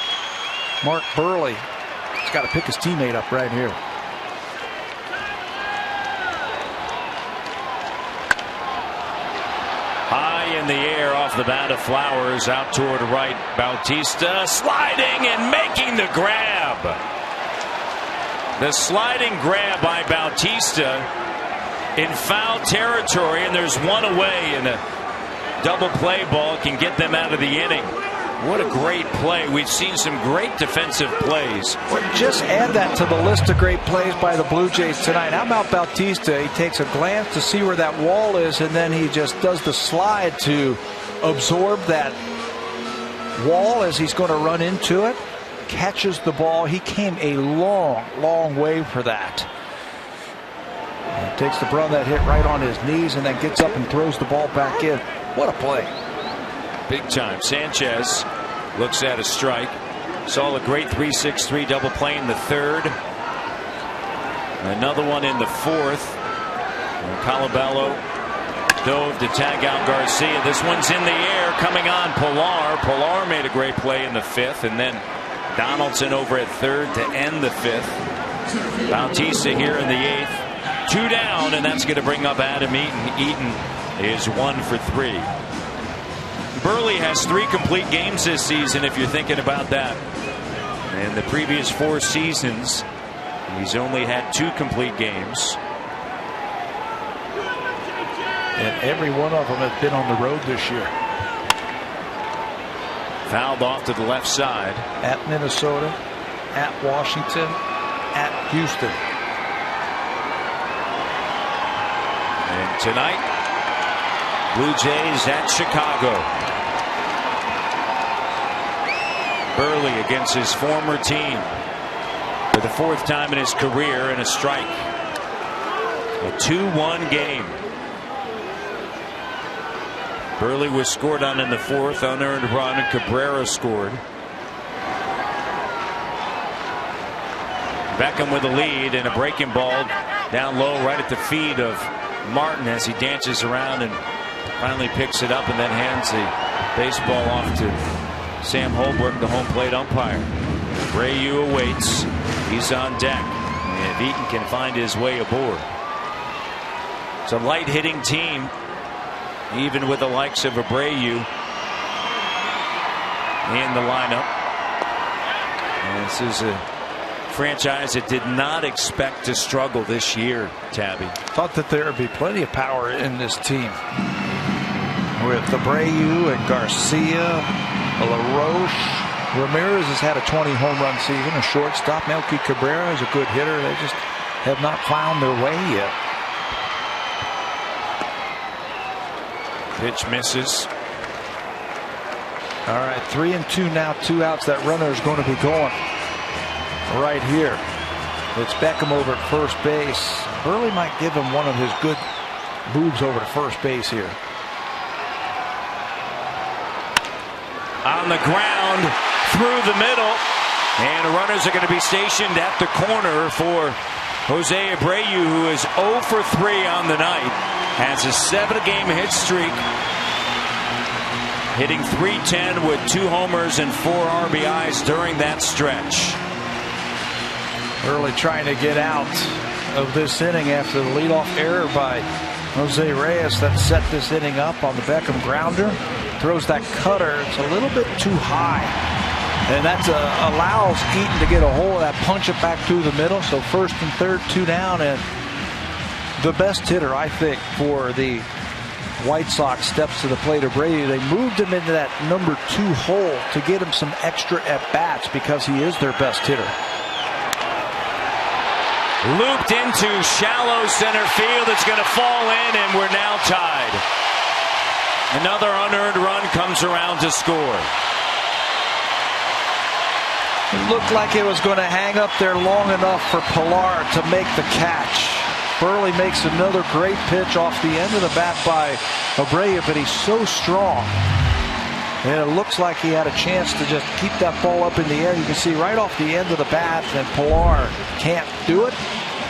Mark Burley has got to pick his teammate up right here. High in the air off the bat of Flowers, out toward right. Bautista sliding and making the grab. The sliding grab by Bautista in foul territory, and there's one away, and a double play ball can get them out of the inning. What a great play. We've seen some great defensive plays. Well, just add that to the list of great plays by the Blue Jays tonight. How about Bautista? He takes a glance to see where that wall is, and then he just does the slide to absorb that wall as he's going to run into it. Catches the ball. He came a long way for that. And takes the brunt of that hit right on his knees, and then gets up and throws the ball back in. What a play. Big time. Sanchez looks at a strike. Saw a great 3-6-3 double play in the 3rd. Another one in the 4th. Colabello dove to tag out Garcia. This one's in the air, coming on Pilar. Pilar made a great play in the 5th, and then Donaldson over at 3rd to end the 5th. Bautista here in the 8th. 2 down, and that's going to bring up Adam Eaton. Eaton is 1 for 3. Burley has 3 complete games this season, if you're thinking about that. In the previous 4 seasons, he's only had 2 complete games. And every one of them has been on the road this year. Fouled off to the left side. At Minnesota, at Washington, at Houston. And tonight, Blue Jays at Chicago. Burley against his former team for the 4th time in his career in a strike. A 2-1 game. Burley was scored on in the 4th, unearned run, and Cabrera scored. Beckham with a lead, and a breaking ball down low right at the feet of Martin as he dances around and finally picks it up and then hands the baseball off to Sam Holbrook, the home plate umpire. Abreu awaits. He's on deck. And if Eaton can find his way aboard. It's a light hitting team, even with the likes of Abreu in the lineup. And this is a franchise that did not expect to struggle this year, Tabby. Thought that there would be plenty of power in this team. With Abreu and Garcia, LaRoche. Ramirez has had a 20 home run season. A shortstop. Melky Cabrera is a good hitter. They just have not found their way yet. Pitch misses. All right, 3-2 now, 2 outs. That runner is going to be going right here. It's Beckham over at first base. Burley might give him one of his good moves over to first base here. On the ground, through the middle, and runners are going to be stationed at the corner for Jose Abreu, who is 0 for 3 on the night, has a 7-game hit streak, hitting .310 with 2 homers and 4 RBIs during that stretch. Early trying to get out of this inning after the leadoff error by Jose Reyes that set this inning up on the Beckham grounder. Throws that cutter. It's a little bit too high. And that allows Eaton to get a hold of that, punch it back through the middle. So first and third, 2 down. And the best hitter, I think, for the White Sox steps to the plate. Abreu, they moved him into that number 2 hole to get him some extra at-bats because he is their best hitter. Looped into shallow center field. It's going to fall in, and we're now tied. Another unearned run comes around to score. It looked like it was going to hang up there long enough for Pilar to make the catch. Burley makes another great pitch off the end of the bat by Abreu, but he's so strong. And it looks like he had a chance to just keep that ball up in the air. You can see right off the end of the bat that Pilar can't do it.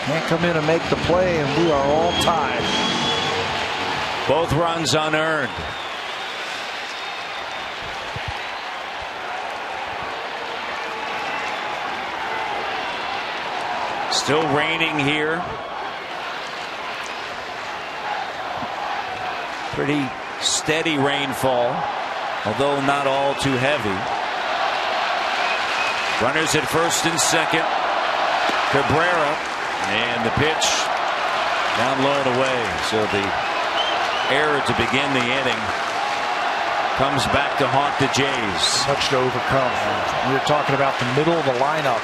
Can't come in and make the play, and we are all tied. Both runs unearned. Still raining here. Pretty steady rainfall, although not all too heavy. Runners at first and second. Cabrera, and the pitch down low and away. So the error to begin the inning comes back to haunt the Jays. Much to overcome. We were talking about the middle of the lineup.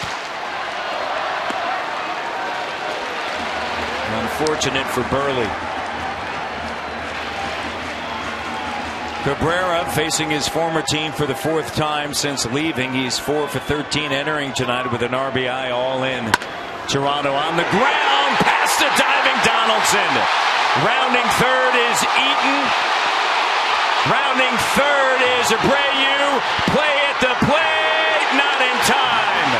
Unfortunate for Burley. Cabrera facing his former team for the 4th time since leaving. He's 4 for 13 entering tonight with an RBI all in. Toronto on the ground, past a diving Donaldson. Rounding third is Eaton. Rounding third is Abreu. Play at the plate, not in time.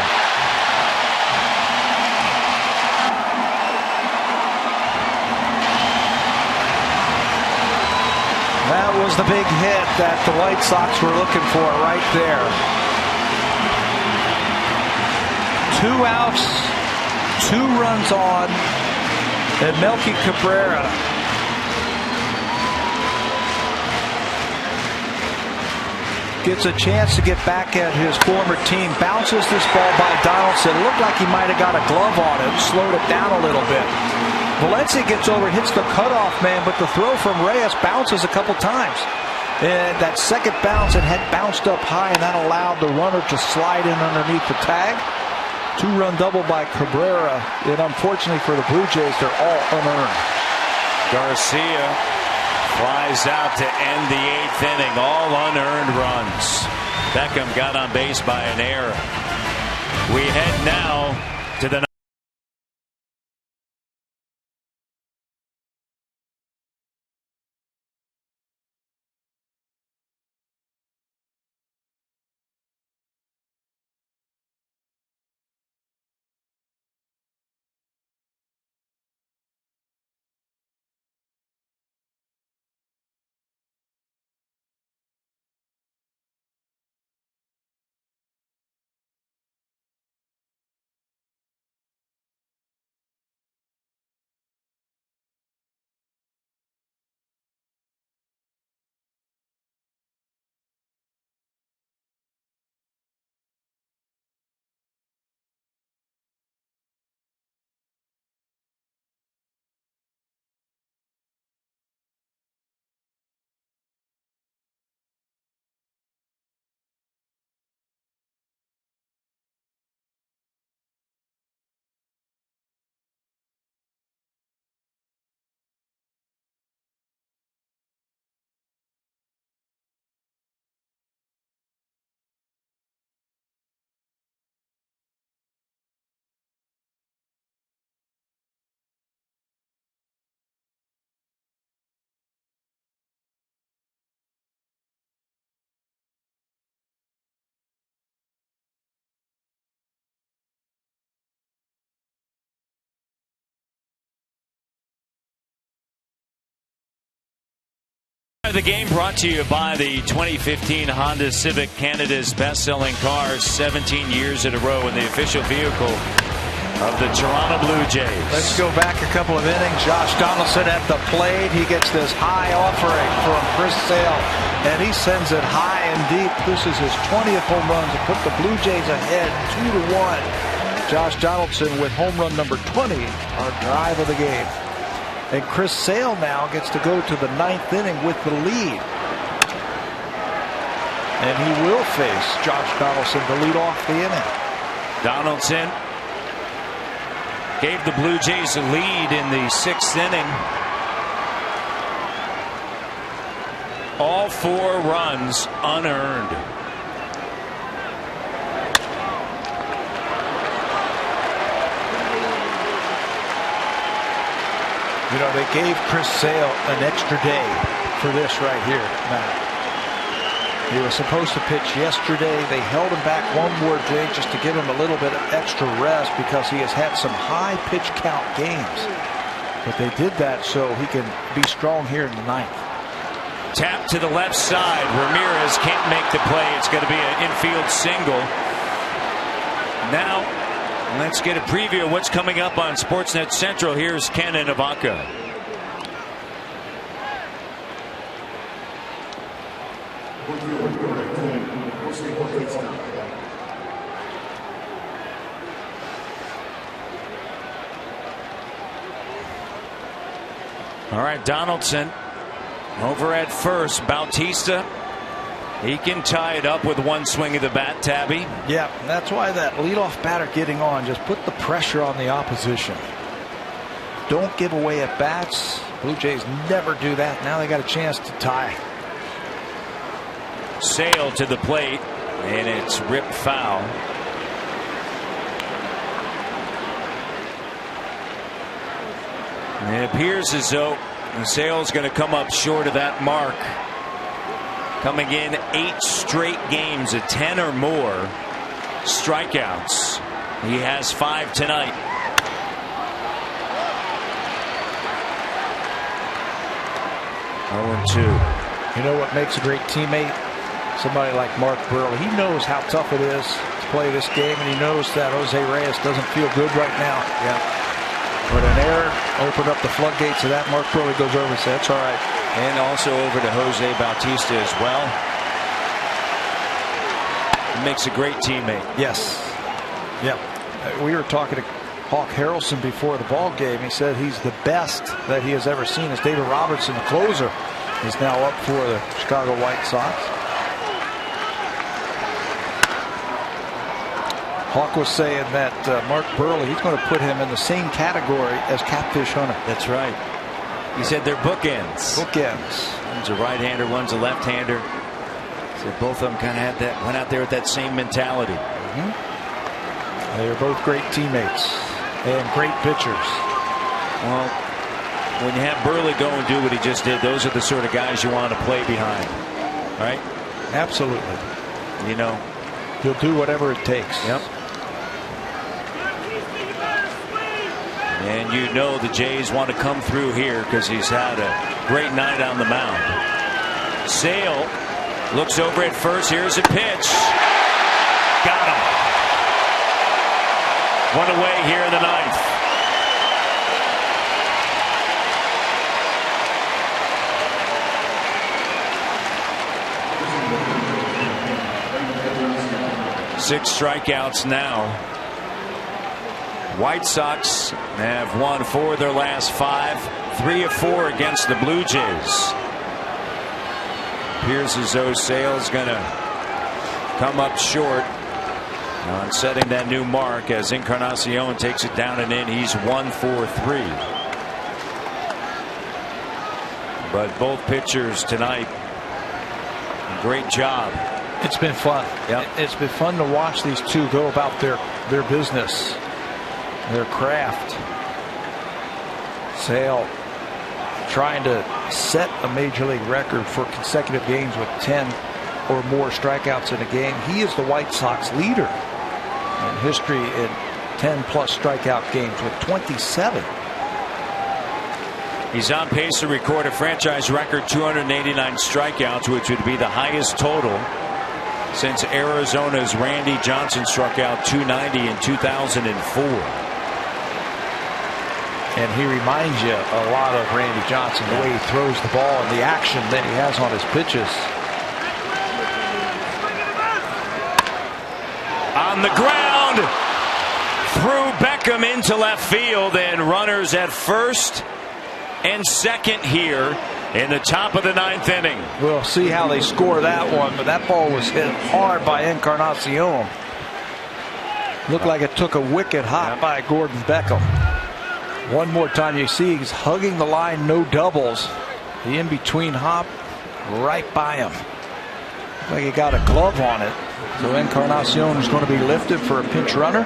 That was the big hit that the White Sox were looking for right there. 2 outs, 2 runs on, and Melky Cabrera gets a chance to get back at his former team. Bounces this ball by Donaldson. It looked like he might have got a glove on it, slowed it down a little bit. Valencia gets over, hits the cutoff man, but the throw from Reyes bounces a couple times. And that second bounce, it had bounced up high, and that allowed the runner to slide in underneath the tag. 2-run double by Cabrera, and unfortunately for the Blue Jays, they're all unearned. Garcia flies out to end the 8th inning. All unearned runs. Beckham got on base by an error. We head now to the The game brought to you by the 2015 Honda Civic, Canada's best-selling car, 17 years in a row, and the official vehicle of the Toronto Blue Jays. Let's go back a couple of innings. Josh Donaldson at the plate. He gets this high offering from Chris Sale, and he sends it high and deep. This is his 20th home run to put the Blue Jays ahead 2-1. Josh Donaldson with home run number 20, our drive of the game. And Chris Sale now gets to go to the 9th inning with the lead. And he will face Josh Donaldson to lead off the inning. Donaldson gave the Blue Jays a lead in the 6th inning. All 4 runs unearned. You know, they gave Chris Sale an extra day for this right here, Matt. He was supposed to pitch yesterday. They held him back one more day just to give him a little bit of extra rest because he has had some high pitch count games. But they did that so he can be strong here in the 9th. Tap to the left side. Ramirez can't make the play. It's going to be an infield single. Now, let's get a preview of what's coming up on Sportsnet Central. Here's Ken and Ivanka. All right, Donaldson over at first. Bautista, he can tie it up with one swing of the bat, Tabby. Yeah, that's why that leadoff batter getting on, just put the pressure on the opposition. Don't give away at bats. Blue Jays never do that. Now they got a chance to tie. Sale to the plate, and it's ripped foul. And it appears as though Sale's going to come up short of that mark. Coming in 8 straight games at 10 or more strikeouts. He has 5 tonight. Oh, 2. You know what makes a great teammate? Somebody like Mark Burley. He knows how tough it is to play this game, and he knows that Jose Reyes doesn't feel good right now. Yeah. But an error opened up the floodgates of that. Mark Burley goes over and says, "That's all right." And also over to Jose Bautista as well. He makes a great teammate. Yes. Yeah. We were talking to Hawk Harrelson before the ball game. He said he's the best that he has ever seen. As David Robertson, the closer, is now up for the Chicago White Sox. Hawk was saying that Mark Burley, he's going to put him in the same category as Catfish Hunter. That's right. He said they're bookends. Bookends. One's a right-hander, one's a left-hander. So both of them kind of had that, went out there with that same mentality. They are both great teammates and great pitchers. Well, when you have Burley go and do what he just did, those are the sort of guys you want to play behind, right? Absolutely. You know, he'll do whatever it takes. Yep. And you know the Jays want to come through here because he's had a great night on the mound. Sale looks over at first. Here's a pitch. Got him. 1 away here in the 9th. Six strikeouts now. White Sox have won 4 of their last 5, 3 of 4 against the Blue Jays. Appears as though Sale's going to come up short on setting that new mark as Encarnacion takes it down and in. He's 1 for 3. But both pitchers tonight, great job. It's been fun. Yep. It's been fun to watch these two go about their business, their craft. Sale trying to set a major league record for consecutive games with 10 or more strikeouts in a game. He is the White Sox leader in history in 10+ strikeout games with 27. He's on pace to record a franchise record 289 strikeouts, which would be the highest total since Arizona's Randy Johnson struck out 290 in 2004. And he reminds you a lot of Randy Johnson, the way he throws the ball and the action that he has on his pitches. On the ground, through Beckham into left field, and runners at first and second here in the top of the 9th inning. We'll see how they score that one, but that ball was hit hard by Encarnacion. Looked like it took a wicked hop by Gordon Beckham. One more time, you see he's hugging the line, no doubles. The in-between hop right by him. Looked like he got a glove on it. So Encarnacion is going to be lifted for a pinch runner.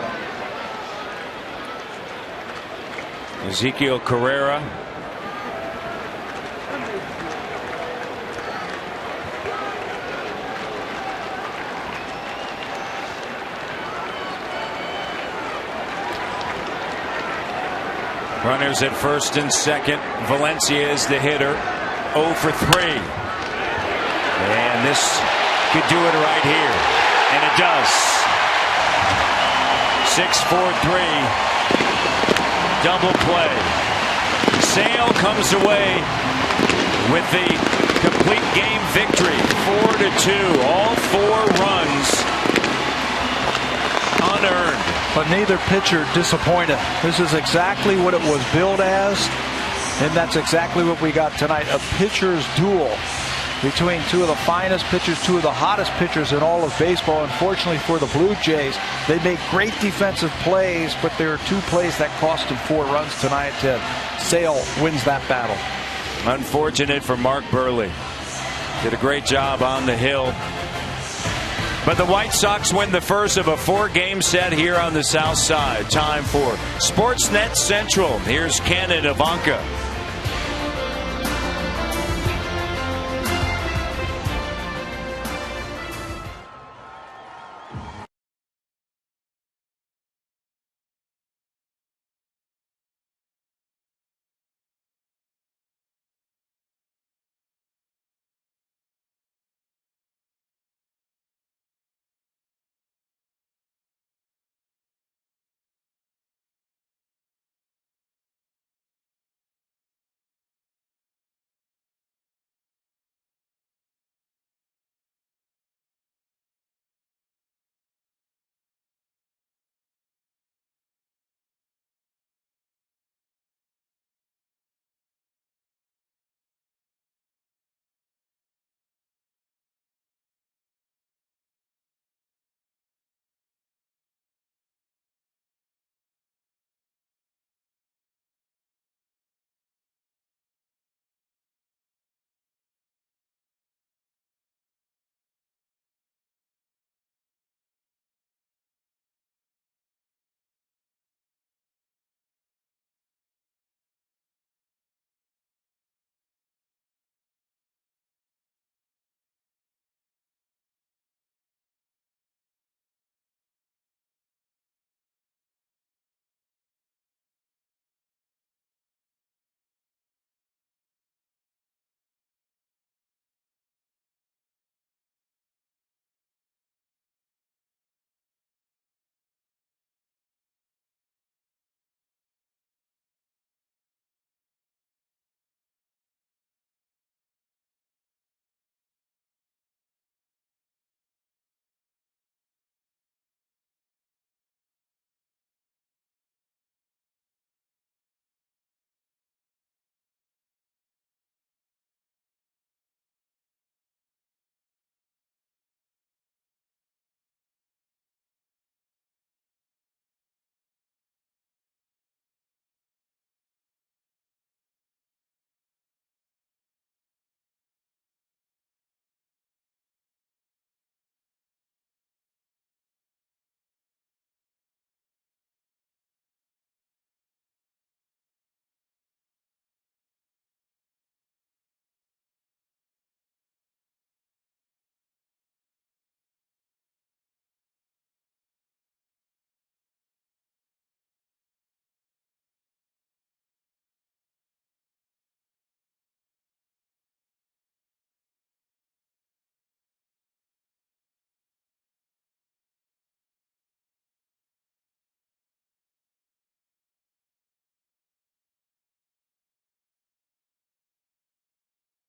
Ezekiel Carrera. Runners at first and second. Valencia is the hitter. 0 for 3. And this could do it right here. And it does. 6-4-3. Double play. Sale comes away with the complete game victory. 4-2. All 4 runs unearned. But neither pitcher disappointed. This is exactly what it was billed as, and that's exactly what we got tonight. A pitcher's duel between 2 of the finest pitchers, 2 of the hottest pitchers in all of baseball. Unfortunately for the Blue Jays, they make great defensive plays, but there are 2 plays that cost them 4 runs tonight. Sale wins that battle. Unfortunate for Mark Burley. Did a great job on the hill. But the White Sox win the first of a 4-game set here on the South Side. Time for Sportsnet Central. Here's Ken and Ivanka.